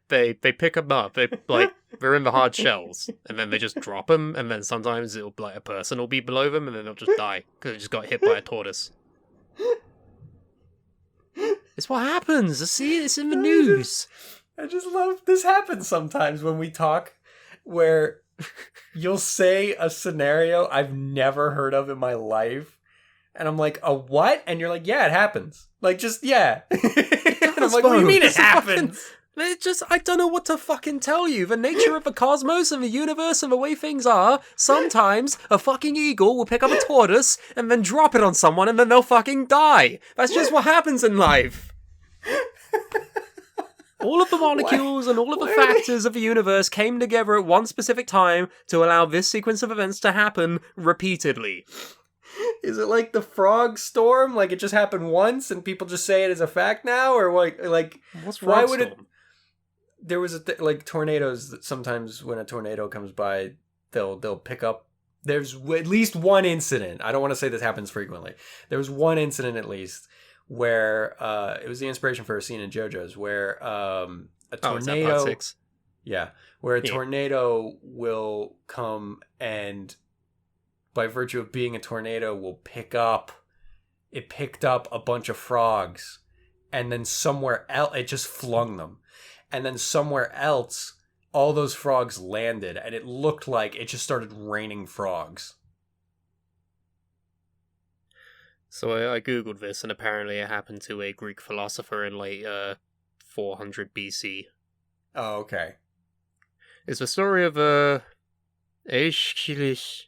They pick them up. They're in the hard shells, and then they just drop them, and then sometimes it'll like a person will be below them, and then they'll just die because they just got hit by a tortoise. It's what happens. See, it's in the news. I just love this happens sometimes when we talk, where you'll say a scenario I've never heard of in my life, and I'm like, a what? And you're like, yeah, it happens. Like, just yeah. And I'm like, what do you mean it happens? I don't know what to fucking tell you. The nature of the cosmos and the universe and the way things are, sometimes a fucking eagle will pick up a tortoise and then drop it on someone and then they'll fucking die. That's just what happens in life. All of the molecules and all of the factors of the universe came together at one specific time to allow this sequence of events to happen repeatedly. Is it like the frog storm? Like it just happened once and people just say it as a fact now? Or like What's why frog would storm? it... There was like tornadoes that sometimes when a tornado comes by, they'll pick up. There's at least one incident. I don't want to say this happens frequently. There was one incident at least where it was the inspiration for a scene in JoJo's where a tornado. Is that part 6? Yeah, where a tornado will come and, by virtue of being a tornado, will pick up. It picked up a bunch of frogs, and then somewhere else it just flung them. And then somewhere else, all those frogs landed, and it looked like it just started raining frogs. So I googled this, and apparently it happened to a Greek philosopher in like 400 BC. Oh, okay. It's the story of Aeschylus.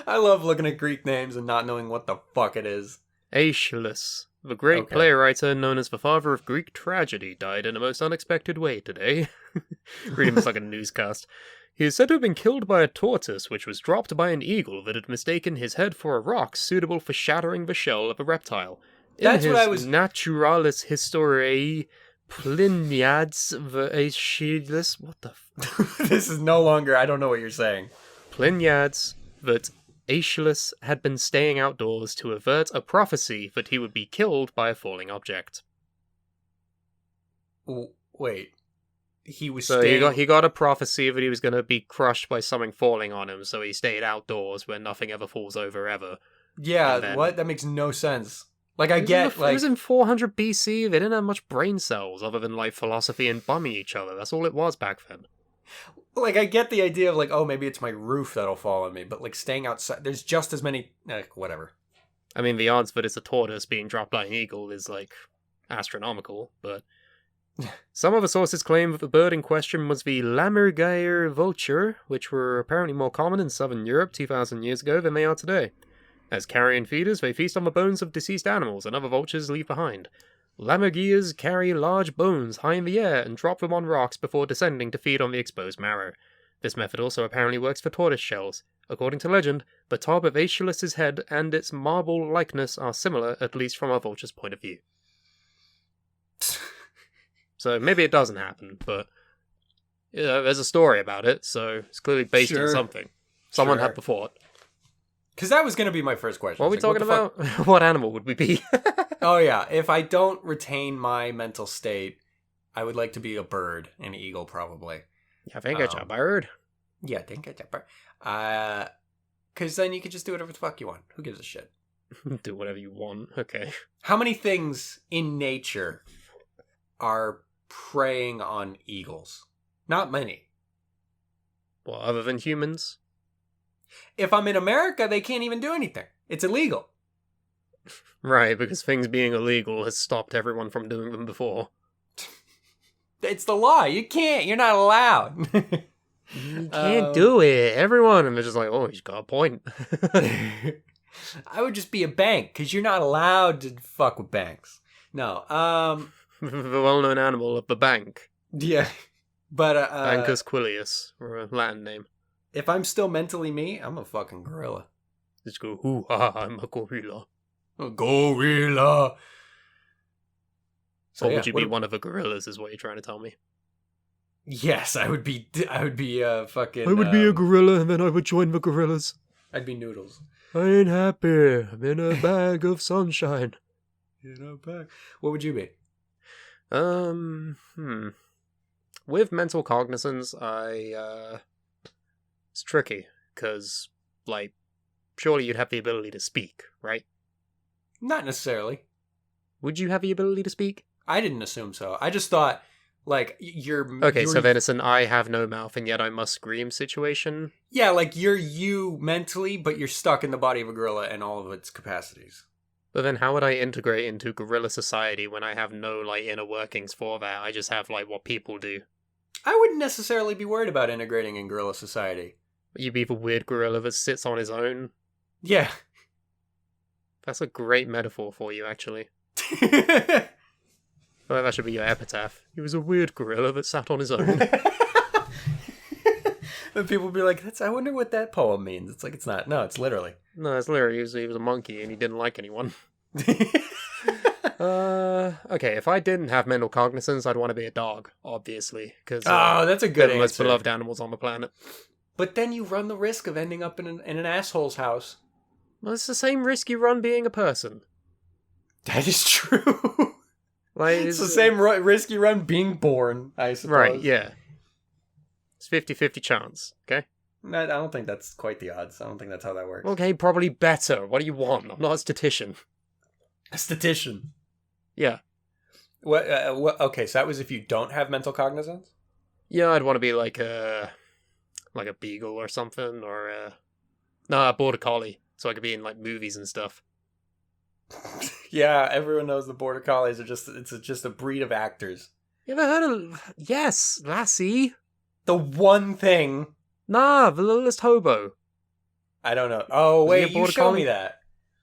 I love looking at Greek names and not knowing what the fuck it is. Aeschylus, the great playwright known as the father of Greek tragedy, died in a most unexpected way today. Reading this like a newscast. He is said to have been killed by a tortoise, which was dropped by an eagle that had mistaken his head for a rock suitable for shattering the shell of a reptile. That's in what his I was... Naturalis Historiae Pliniads the Aeschylus... What the This is no longer... I don't know what you're saying. Pliniads that Aeschylus had been staying outdoors to avert a prophecy that he would be killed by a falling object. Wait. He was So staying... he got a prophecy that he was going to be crushed by something falling on him, so he stayed outdoors where nothing ever falls over ever. Yeah, then... what? That makes no sense. Like, I get, like... It was in 400 BC, they didn't have much brain cells other than, like, philosophy and bumming each other. That's all it was back then. Like, I get the idea of, like, oh, maybe it's my roof that'll fall on me, but, like, staying outside... There's just as many... whatever. I mean, the odds that it's a tortoise being dropped by an eagle is, like, astronomical, but... Some of the sources claim that the bird in question was the Lammergeier vulture, which were apparently more common in southern Europe 2,000 years ago than they are today. As carrion feeders, they feast on the bones of deceased animals and other vultures leave behind. Lammergeiers carry large bones high in the air and drop them on rocks before descending to feed on the exposed marrow. This method also apparently works for tortoise shells. According to legend, the top of Aeschylus' head and its marble likeness are similar, at least from a vulture's point of view. So maybe it doesn't happen, but there's a story about it, so it's clearly based on something. Someone had the thought. Because that was going to be my first question. What are we talking about? What animal would we be? Oh yeah, if I don't retain my mental state, I would like to be a bird, an eagle probably. I think it's a bird. Yeah, I think it's a bird. Because then you could just do whatever the fuck you want. Who gives a shit? Do whatever you want, okay. How many things in nature are preying on eagles? Not many. Well, other than humans? If I'm in America, they can't even do anything. It's illegal. Right, because things being illegal has stopped everyone from doing them before. It's the law. You can't. You're not allowed. You can't do it. Everyone, and they're just like, oh, he's got a point. I would just be a bank, because you're not allowed to fuck with banks. No. The well-known animal of the bank. Yeah. But, Bancus Quilius, or a Latin name. if I'm still mentally me, I'm a fucking gorilla. Just go, hoo ha, I'm a gorilla. A gorilla. So, Or yeah, would you be one of the gorillas, is what you're trying to tell me? Yes, I would be fucking... I would be a gorilla, and then I would join the gorillas. I'd be Noodles. I ain't happy. I'm in a bag of sunshine. What would you be? With mental cognizance, it's tricky, because, like, surely you'd have the ability to speak, right? Not necessarily. Would you have the ability to speak? I didn't assume so. I just thought, like, you're... Okay, so then it's an I have no mouth and yet I must scream situation? Yeah, like, you're you mentally, but you're stuck in the body of a gorilla and all of its capacities. But then how would I integrate into gorilla society when I have no, like, inner workings for that? I just have, like, what people do. I wouldn't necessarily be worried about integrating in gorilla society. You'd be the weird gorilla that sits on his own? Yeah. That's a great metaphor for you, actually. Well, that should be your epitaph. He was a weird gorilla that sat on his own. Then people will be like, I wonder what that poem means. It's like, it's not. No, it's literally. No, it's literally, he was a monkey and he didn't like anyone. Okay, if I didn't have mental cognizance, I'd want to be a dog, obviously. Because that's a good they're answer. the most beloved animals on the planet. But then you run the risk of ending up in an asshole's house. Well, it's the same risk you run being a person. That is true. Like, It's the same risk you run being born, I suppose. Right, yeah. It's 50-50 chance, okay? I don't think that's quite the odds. I don't think that's how that works. Okay, probably better. What do you want? I'm not a statistician. A statistician. Yeah. What? Okay, so that was if you don't have mental cognizance? Yeah, I'd want to be like a beagle or something, or a border collie, so I could be in like movies and stuff. Yeah, everyone knows the border collies are just a breed of actors. You ever heard of... Yes, Lassie. The one thing... Nah, the littlest hobo. I don't know. Oh, Was he wait, a you border showed collie? me that.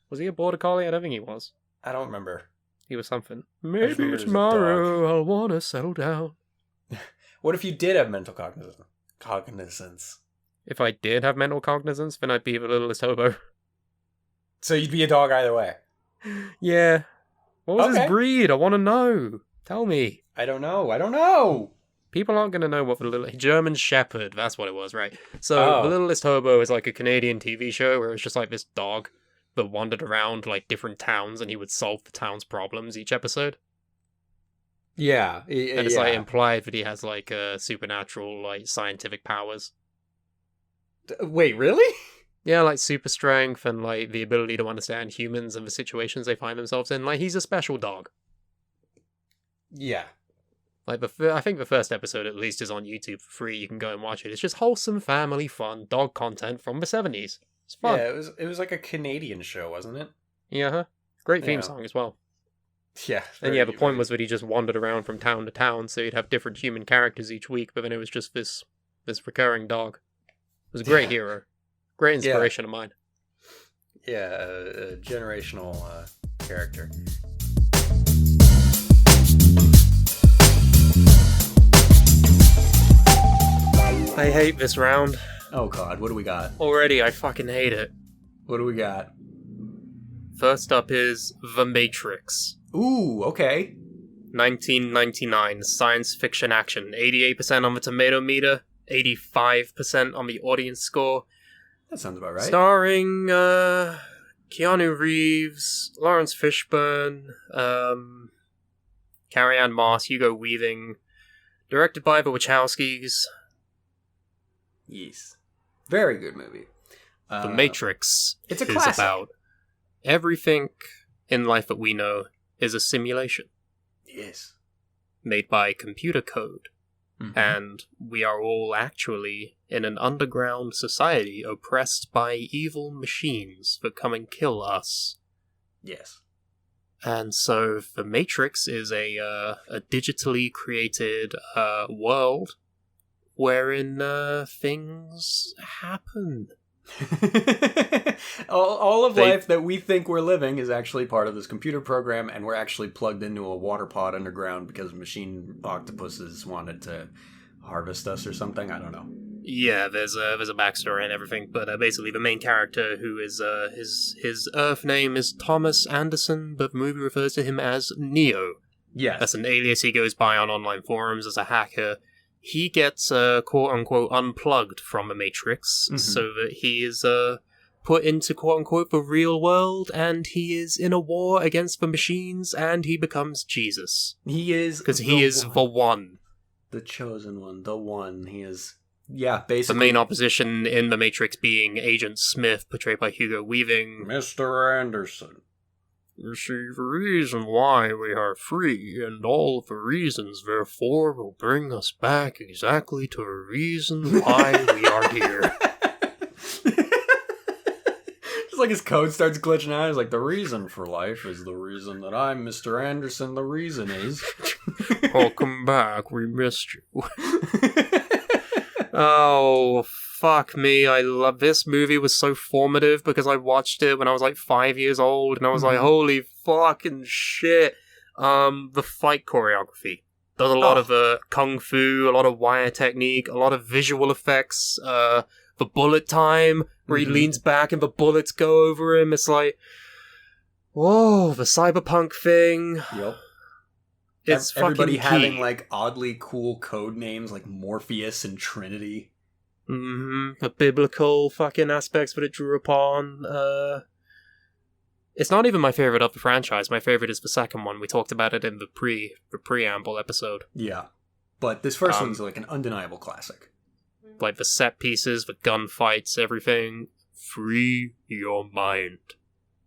Was he a border collie? I don't think he was. I don't remember. He was something. remember Maybe there's a tomorrow I'll want to settle down. What if you did have mental cognizance? If I did have mental cognizance, then I'd be the littlest hobo. So you'd be a dog either way? Yeah. What was Okay. his breed? I want to know. Tell me. I don't know. People aren't going to know what the little... German Shepherd, that's what it was, right? So, Oh. The Littlest Hobo is like a Canadian TV show where it's just like this dog that wandered around like different towns and he would solve the town's problems each episode. Yeah. And it's like implied that he has like supernatural, like scientific powers. Wait, really? Yeah, like super strength and like the ability to understand humans and the situations they find themselves in. Like, he's a special dog. Yeah. Like, I think the first episode at least is on YouTube for free. You can go and watch it. It's just wholesome, family, fun, dog content from the 70s. It's fun. Yeah, it was like a Canadian show, wasn't it? Yeah, huh? Great theme Yeah. song as well. Yeah. And yeah, the point was that he just wandered around from town to town, so you'd have different human characters each week, but then it was just this recurring dog. It was a great hero. Great inspiration of mine. Yeah, a generational character. I hate this round. Oh god, what do we got? Already, I fucking hate it. What do we got? First up is The Matrix. Ooh, okay. 1999, science fiction action. 88% on the tomato meter, 85% on the audience score. That sounds about right. Starring Keanu Reeves, Lawrence Fishburne, Carrie-Anne Moss, Hugo Weaving. Directed by the Wachowskis. Yes. Very good movie. The Matrix it's a is classic. about everything in life that we know is a simulation Yes. made by computer code. Mhm. And we are all actually in an underground society oppressed by evil machines that come and kill us. Yes. And so the Matrix is a digitally created world wherein things happen. all of life that we think we're living is actually part of this computer program, and we're actually plugged into a water pod underground because machine octopuses wanted to harvest us or something. I don't know. Yeah, there's a backstory and everything, but basically the main character, who is his Earth name is Thomas Anderson, but the movie refers to him as Neo. Yes. That's an alias he goes by on online forums as a hacker. He gets quote-unquote unplugged from the Matrix, so that he is put into quote-unquote the real world, and he is in a war against the machines, and he becomes Jesus. He is... Because he is the one. The chosen one, the one. He is... Yeah, basically... The main opposition in the Matrix being Agent Smith, portrayed by Hugo Weaving. Mr. Anderson. You see, the reason why we are free, and all of the reasons, therefore, will bring us back exactly to the reason why we are here. Just like his code starts glitching out, he's like, the reason for life is the reason that I'm Mr. Anderson, the reason is... Welcome back, we missed you. Oh, fuck me, I love this movie. Was so formative because I watched it when I was like 5 years old, and I was like, holy fucking shit. The fight choreography does a lot of kung fu, a lot of wire technique, a lot of visual effects, the bullet time where he leans back and the bullets go over him. It's like, whoa, the cyberpunk thing. Yep. It's everybody fucking having key. like oddly cool code names like Morpheus and Trinity. The biblical fucking aspects that it drew upon. It's not even my favorite of the franchise. My favorite is the second one. We talked about it in the preamble episode. Yeah. But this first one's like an undeniable classic. Like the set pieces, the gunfights, everything. Free your mind.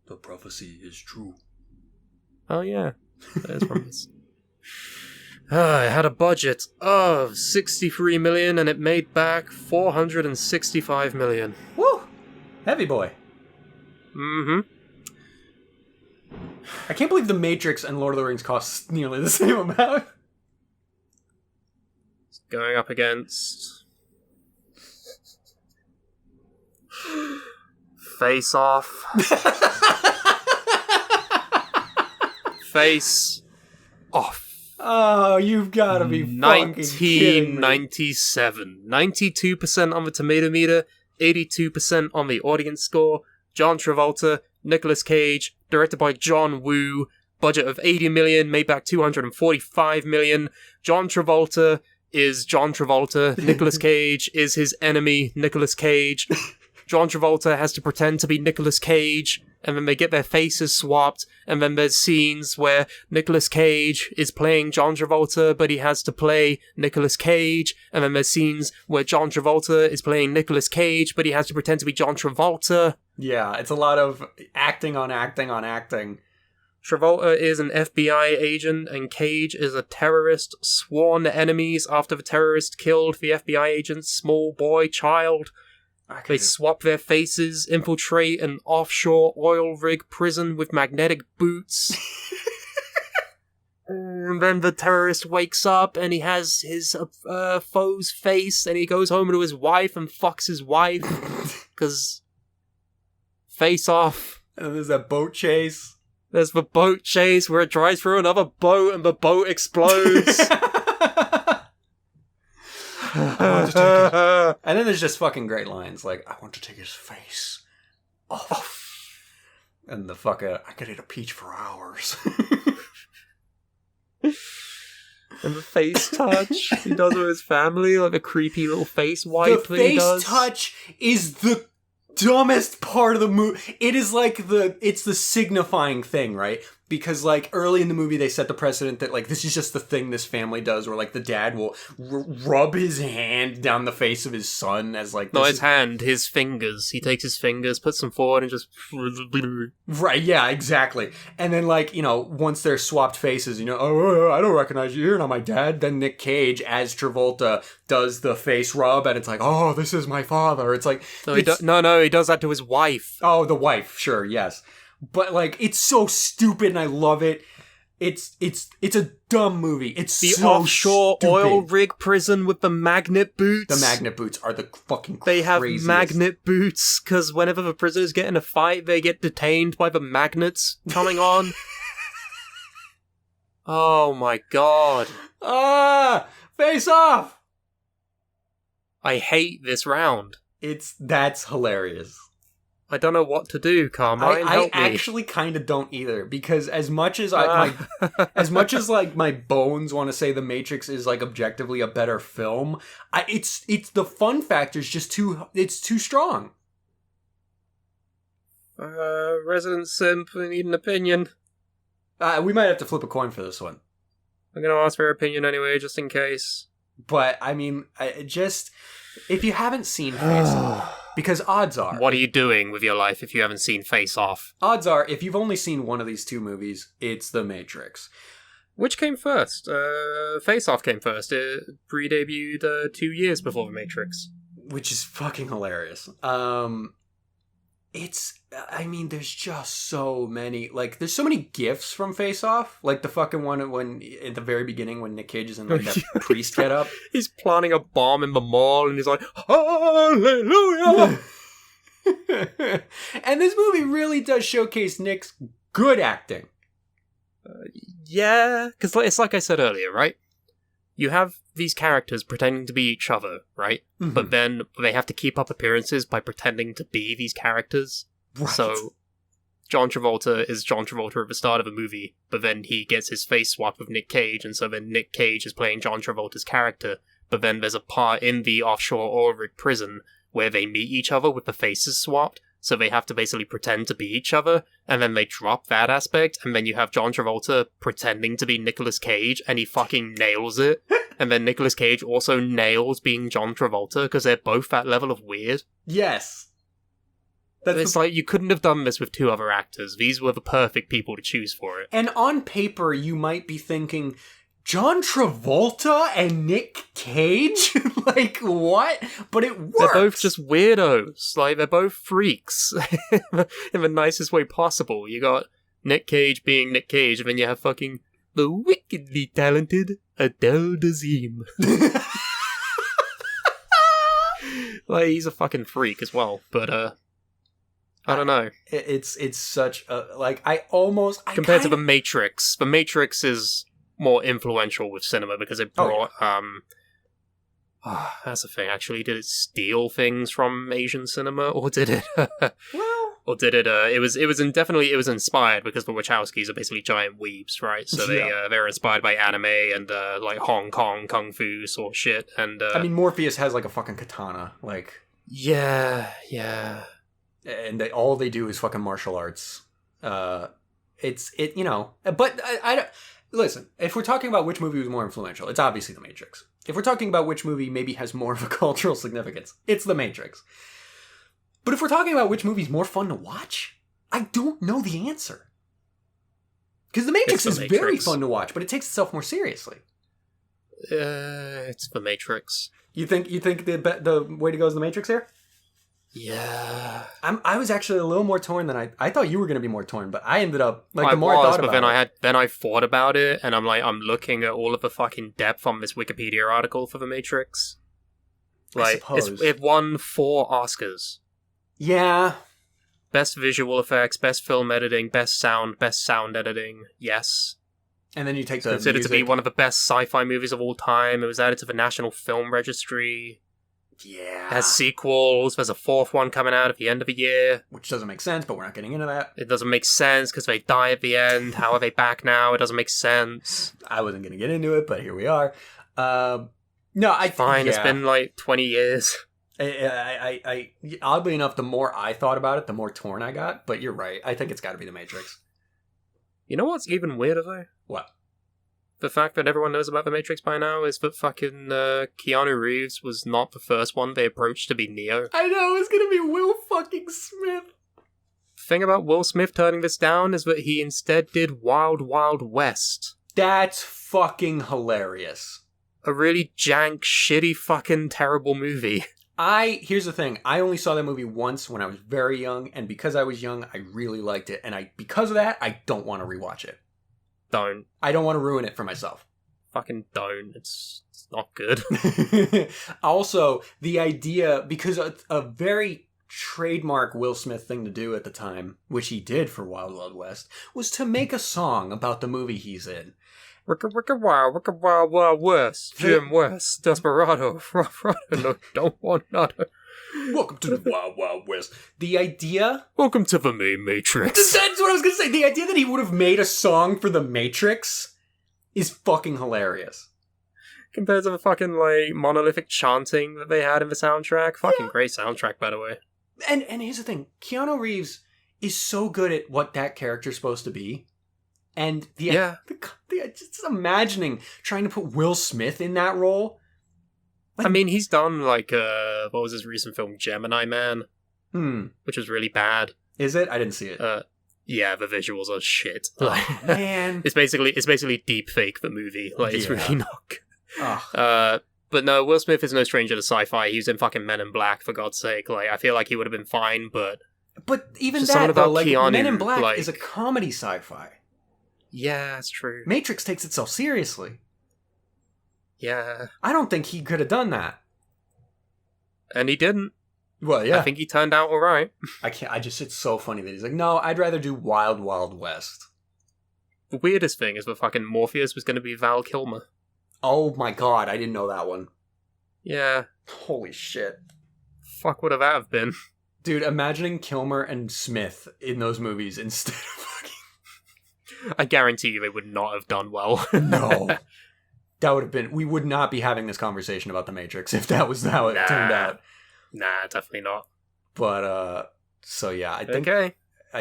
The prophecy is true. Oh yeah, that is from this. It had a budget of $63 million and it made back $465 million. Woo! Heavy boy. Mm-hmm. I can't believe The Matrix and Lord of the Rings cost nearly the same amount. It's going up against... Face Off. Face Off. Oh, you've got to be fucking kidding me. 1997. 92% on the tomato meter, 82% on the audience score. John Travolta, Nicolas Cage, directed by John Woo. Budget of $80 million, made back $245 million. John Travolta is John Travolta. Nicolas Cage is his enemy, Nicolas Cage. John Travolta has to pretend to be Nicolas Cage, and then they get their faces swapped, and then there's scenes where Nicolas Cage is playing John Travolta, but he has to play Nicolas Cage, and then there's scenes where John Travolta is playing Nicolas Cage, but he has to pretend to be John Travolta. Yeah, it's a lot of acting on acting on acting. Travolta is an FBI agent, and Cage is a terrorist, sworn enemies after the terrorist killed the FBI agent's small boy child. They swap their faces, infiltrate an offshore oil rig prison with magnetic boots. And then the terrorist wakes up and he has his foe's face, and he goes home to his wife and fucks his wife. Because Face Off. And there's that boat chase. There's the boat chase where it drives through another boat and the boat explodes. And then there's just fucking great lines like, I want to take his face off. And the fucker, I could eat a peach for hours. And the face touch he does with his family, like a creepy little face wipe The that he does. face touch is the dumbest part of the movie. It is like it's the signifying thing, right? Because like early in the movie they set the precedent that like this is just the thing this family does, where like the dad will rub his hand down the face of his son as like Not his hand, his fingers. He takes his fingers, puts them forward, and just right, yeah, exactly. And then like, you know, once they're swapped faces, you know, oh, I don't recognize you, you're not my dad. Then Nick Cage as Travolta does the face rub, and it's like, oh, this is my father. It's like No, he does that to his wife. Oh, the wife, sure, yes. but like it's so stupid and I love it. It's a dumb movie. It's The so offshore stupid. oil rig prison with the magnet boots. The magnet boots are the fucking They have craziest. magnet boots, because whenever the prisoners get in a fight, they get detained by the magnets coming on. Oh my god. Face off! I hate this round. That's hilarious. I don't know what to do, Carmine. I Help me. actually kind of don't either, because as much as as much as like my bones want to say The Matrix is like objectively a better film, it's the fun factor is just too strong. Resident Simp, I need an opinion. We might have to flip a coin for this one, I'm gonna ask for your opinion anyway, just in case. but I mean, if you haven't seen Face Off, because odds are, What are you doing with your life if you haven't seen Face Off? odds are, if you've only seen one of these two movies, it's The Matrix. Which came first? Face Off came first. It pre-debuted 2 years before The Matrix. Which is fucking hilarious. There's just so many, like, there's so many gifs from Face Off, like the fucking one when at the very beginning when Nick Cage is in like that priest get up. He's planting a bomb in the mall and he's like, Hallelujah! And this movie really does showcase Nick's good acting. Yeah, because it's like I said earlier, right? You have these characters pretending to be each other, right? Mhm. But then they have to keep up appearances by pretending to be these characters. Right. So, John Travolta is John Travolta at the start of a movie, but then he gets his face swapped with Nick Cage, and so then Nick Cage is playing John Travolta's character, but then there's a part in the offshore oil rig prison where they meet each other with the faces swapped, so they have to basically pretend to be each other, and then they drop that aspect, and then you have John Travolta pretending to be Nicolas Cage, and he fucking nails it. And then Nicolas Cage also nails being John Travolta, because they're both that level of weird. Yes. It's like, you couldn't have done this with two other actors. These were the perfect people to choose for it. And on paper, you might be thinking, John Travolta and Nick Cage? Like, what? But it works. They're both just weirdos. Like, they're both freaks. In the nicest way possible. You got Nick Cage being Nick Cage, and then you have fucking the wickedly talented Adele Dazeem. Like, he's a fucking freak as well, but, I don't know. It's such a, like, Compared to The Matrix, The Matrix is more influential with cinema because it brought, that's the thing, actually. Did it steal things from Asian cinema, or did it, or did it, it was inspired because the Wachowskis are basically giant weebs, right? So they're inspired by anime and, like, Hong Kong kung fu sort of shit, and, I mean, Morpheus has, like, a fucking katana, like... Yeah. And all they do is fucking martial arts. But I don't... Listen, if we're talking about which movie was more influential, it's obviously The Matrix. If we're talking about which movie maybe has more of a cultural significance, it's The Matrix. But if we're talking about which movie's more fun to watch, I don't know the answer. Because The Matrix is very fun to watch, but it takes itself more seriously. It's The Matrix. You think the way to go is The Matrix here? Yeah. I was actually a little more torn than I thought you were going to be more torn, but I ended up, like, I the more I thought but about it. then I thought about it, and I'm looking at all of the fucking depth on this Wikipedia article for The Matrix. Like, it won 4 Oscars. Yeah. Best visual effects, best film editing, best sound editing, yes. And then you take the Considered music. to be one of the best sci-fi movies of all time. It was added to the National Film Registry. Yeah. It has sequels. There's a 4th one coming out at the end of the year. Which doesn't make sense, but we're not getting into that. It doesn't make sense because they die at the end. How are they back now? It doesn't make sense. I wasn't going to get into it, but here we are. No, Fine, yeah. It's been like 20 years. I oddly enough, the more I thought about it, the more torn I got. But you're right. I think it's got to be The Matrix. You know what's even weirder though? What? The fact that everyone knows about The Matrix by now is that fucking Keanu Reeves was not the first one they approached to be Neo. I know, it's going to be Will fucking Smith. The thing about Will Smith turning this down is that he instead did Wild Wild West. That's fucking hilarious. A really jank, shitty fucking terrible movie. Here's the thing. I only saw that movie once when I was very young, and because I was young, I really liked it. And because of that, I don't want to rewatch it. Don't. I don't want to ruin it for myself. Fucking don't. It's not good. Also, the idea, because a very trademark Will Smith thing to do at the time, which he did for Wild Wild West, was to make a song about the movie he's in. Wicka Wild West, Jim West, Desperado, look, don't want nada. Welcome to the Wild Wild West. The idea... Welcome to the main Matrix. That's what I was going to say. The idea that he would have made a song for the Matrix is fucking hilarious. Compared to the fucking, like, monolithic chanting that they had in the soundtrack. Fucking great soundtrack, by the way. And here's the thing. Keanu Reeves is so good at what that character's supposed to be. And just imagining trying to put Will Smith in that role. I mean, he's done, like, what was his recent film, Gemini Man? Which was really bad. Is it? I didn't see it. Yeah, the visuals are shit. Oh, man. It's basically deep fake the movie. Like, it's really not good. Oh. But no, Will Smith is no stranger to sci-fi. He was in fucking Men in Black, for God's sake. Like, I feel like he would have been fine, but even something that, about though, like, Keanu, Men in Black like... is a comedy sci-fi. Yeah, that's true. Matrix takes itself seriously. Yeah. I don't think he could have done that. And he didn't. Well, yeah. I think he turned out alright. It's so funny that he's like, no, I'd rather do Wild Wild West. The weirdest thing is that fucking Morpheus was going to be Val Kilmer. Oh my god, I didn't know that one. Yeah. Holy shit. Fuck would that have been? Dude, imagining Kilmer and Smith in those movies instead of fucking... I guarantee you they would not have done well. No. That would have been... We would not be having this conversation about The Matrix if that was how it turned out. Nah, definitely not. But, so yeah, I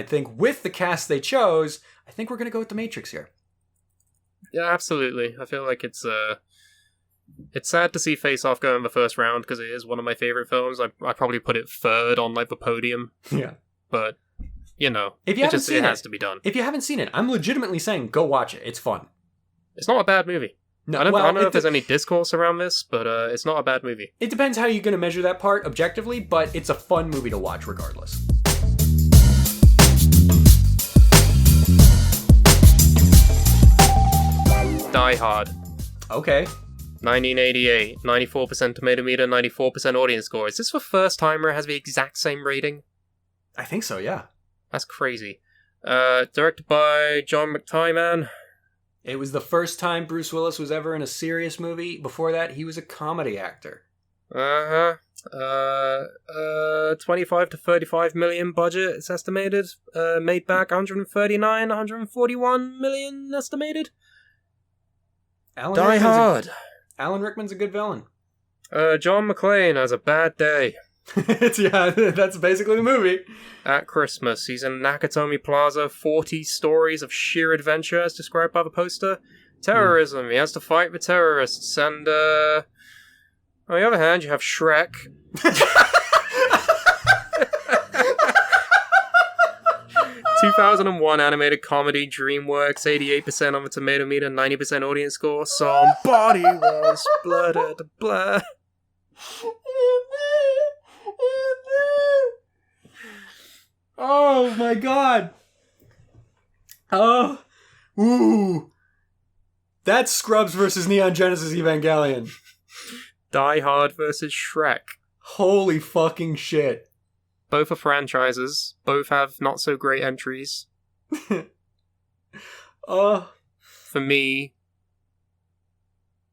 think with the cast they chose, I think we're going to go with The Matrix here. Yeah, absolutely. I feel like it's sad to see Face Off go in the first round because it is one of my favorite films. I probably put it third on like the podium. Yeah. But, you know, it has to be done. If you haven't seen it, I'm legitimately saying go watch it. It's fun. It's not a bad movie. No, I don't know if there's any discourse around this, but it's not a bad movie. It depends how you're going to measure that part objectively, but it's a fun movie to watch regardless. Die Hard. Okay. 1988, 94% tomato meter, 94% audience score. Is this the first time where it has the exact same rating? I think so, yeah. That's crazy. Directed by John McTiernan. It was the first time Bruce Willis was ever in a serious movie. Before that, he was a comedy actor. 25 to 35 million budget, it's estimated. Made back 139, 141 million estimated. Die Hard. Alan Rickman's a good villain. John McClane has a bad day. That's basically the movie. At Christmas, he's in Nakatomi Plaza, 40 stories of sheer adventure as described by the poster. Terrorism, he has to fight the terrorists, and on the other hand, you have Shrek. 2001 animated comedy, DreamWorks, 88% on the tomato meter, 90% audience score. Somebody was blooded blood. Oh my god. Oh. Ooh. That's Scrubs versus Neon Genesis Evangelion. Die Hard versus Shrek. Holy fucking shit. Both are franchises. Both have not so great entries. For me,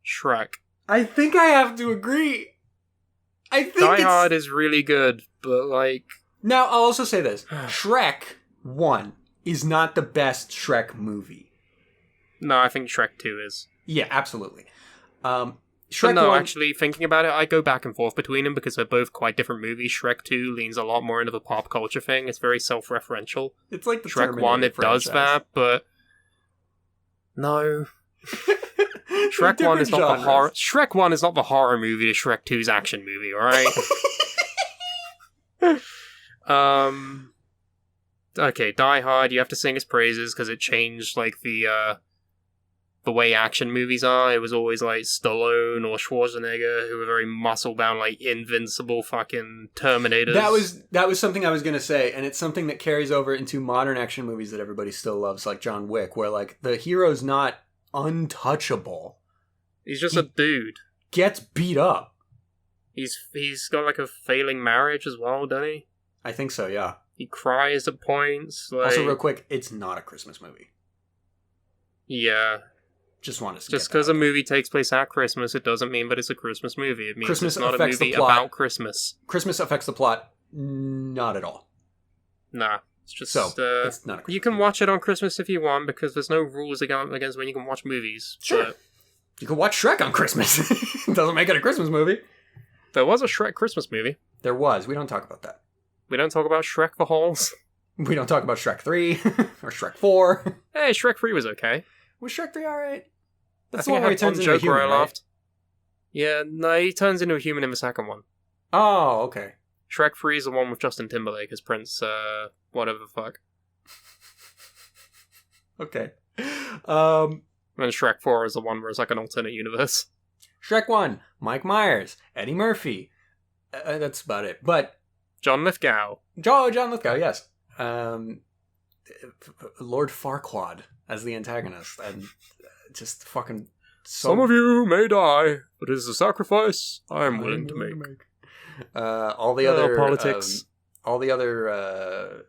Shrek. I think I have to agree. I think Die Hard is really good, but like... Now, I'll also say this. Shrek 1 is not the best Shrek movie. No, I think Shrek 2 is. Yeah, absolutely. Shrek 1... actually, thinking about it, I go back and forth between them because they're both quite different movies. Shrek 2 leans a lot more into the pop culture thing. It's very self-referential. It's like the Shrek Terminator 1, it franchise. does that, but... No. Shrek 1 is not the horror... Shrek 1 is not the horror movie to Shrek 2's action movie, alright? Okay, Die Hard, you have to sing its praises because it changed, like, the the way action movies are. It was always like Stallone or Schwarzenegger who were very muscle-bound, like invincible fucking Terminators. That was something I was gonna say, and it's something that carries over into modern action movies that everybody still loves, like John Wick, where like the hero's not untouchable. He's just a dude. Gets beat up. He's got like a failing marriage as well, doesn't he? I think so, yeah. He cries at points. Like... Also, real quick, it's not a Christmas movie. Yeah. Just wanted to Just because a movie takes place at Christmas, it doesn't mean that it's a Christmas movie. It means Christmas it's not a affects movie the plot. about Christmas. Christmas affects the plot. Not at all. Nah. It's just... So, it's not a Christmas you can movie. watch it on Christmas if you want, because there's no rules against when you can watch movies. Sure. But you can watch Shrek on Christmas. Doesn't make it a Christmas movie. there was a Shrek Christmas movie. There was. We don't talk about that. We don't talk about Shrek the Halls. We don't talk about Shrek 3 or Shrek 4. Hey, Shrek 3 was okay. Was Shrek 3 alright? That's I the think one I where he had one turns into a joke where human, I right? laughed. Yeah, no, he turns into a human in the second one. Oh, okay. Shrek 3 is the one with Justin Timberlake as Prince, whatever the fuck. Okay. And Shrek 4 is the one where it's like an alternate universe. Shrek 1, Mike Myers, Eddie Murphy. That's about it. But John Lithgow. John Lithgow, yes. Lord Farquaad as the antagonist. And just fucking so... Some of you may die, but it is a sacrifice I am willing to make. All the other... politics. All the other...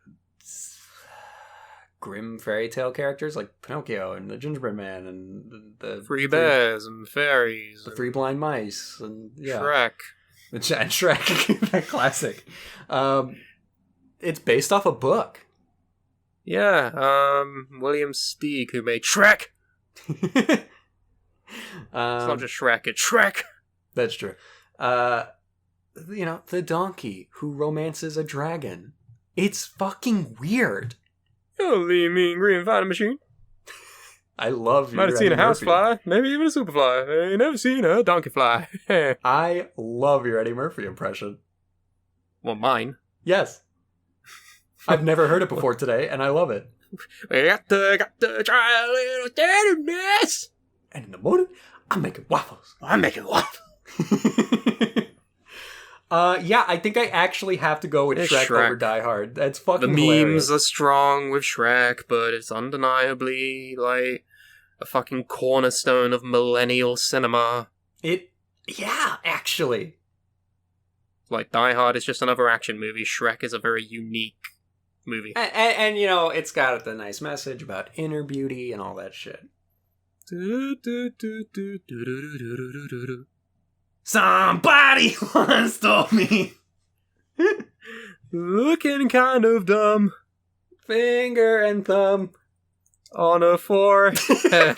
grim fairy tale characters like Pinocchio and the Gingerbread Man and the Three bears and fairies. the three blind mice and Shrek. and Shrek, that classic. It's based off a book. Yeah, William Steig, who made Shrek. It's not just Shrek, it's Shrek. That's true. The donkey who romances a dragon. It's fucking weird. Oh, the mean green fighting machine. I love you. Might have seen a housefly, maybe even a superfly. I ain't never seen a donkey fly. I love your Eddie Murphy impression. Well, mine. Yes. I've never heard it before today, and I love it. We got to try a little tenderness. And in the morning, I'm making waffles. I'm making waffles. Yeah, I think I actually have to go with It's Shrek Shrek. over Die Hard. That's fucking The hilarious. memes are strong with Shrek, but it's undeniably, like, a fucking cornerstone of millennial cinema. Yeah, actually. Like, Die Hard is just another action movie. Shrek is a very unique movie. And it's got the nice message about inner beauty and all that shit. Somebody once told me. Looking kind of dumb Finger and thumb. on a forehead.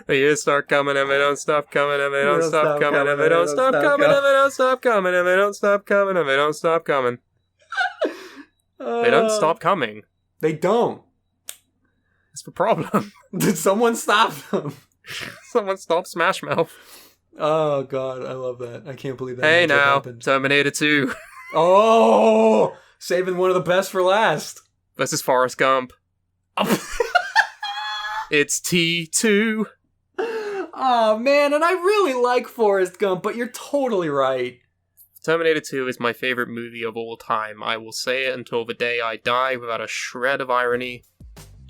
The years start coming and they don't stop coming and they don't stop coming and they don't stop coming and they don't stop coming and they don't stop coming and they don't stop coming. They don't stop coming. They don't. That's the problem. Did someone stop them? Someone stop Smash Mouth. Oh god, I love that. I can't believe that. Hey actually now, happened. Terminator 2 Oh, saving one of the best for last. versus Forrest Gump. It's T2. Oh man, and I really like Forrest Gump, but you're totally right. Terminator 2 is my favorite movie of all time. I will say it until the day I die without a shred of irony.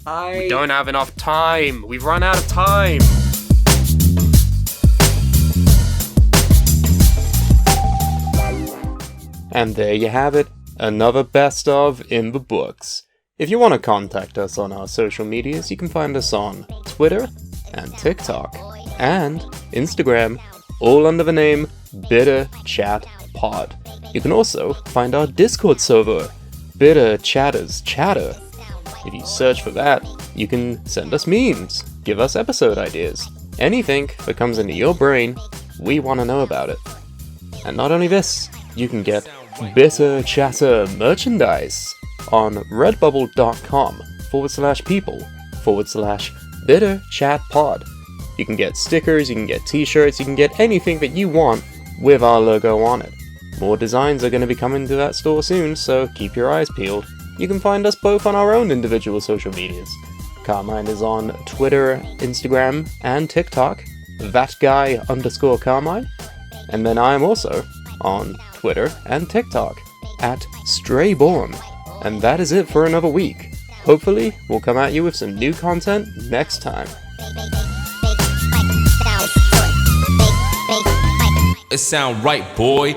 We don't have enough time. We've run out of time. And there you have it. Another best of in the books. If you want to contact us on our social medias, you can find us on Twitter and TikTok and Instagram, all under the name Bitter Chat Pod. You can also find our Discord server, Bitter Chatters Chatter. If you search for that, you can send us memes, give us episode ideas. Anything that comes into your brain, we want to know about it. And not only this, you can get Bitter Chatter merchandise on redbubble.com/people/Bitter Chat Pod. You can get stickers, you can get t-shirts, you can get anything that you want with our logo on it. More designs are going to be coming to that store soon, so keep your eyes peeled. You can find us both on our own individual social medias. Carmine is on Twitter, Instagram, and TikTok, thatguy_Carmine. And then I am also on Twitter and TikTok, @Strayborn. And that is it for another week. Hopefully, we'll come at you with some new content next time. It sound right, boy.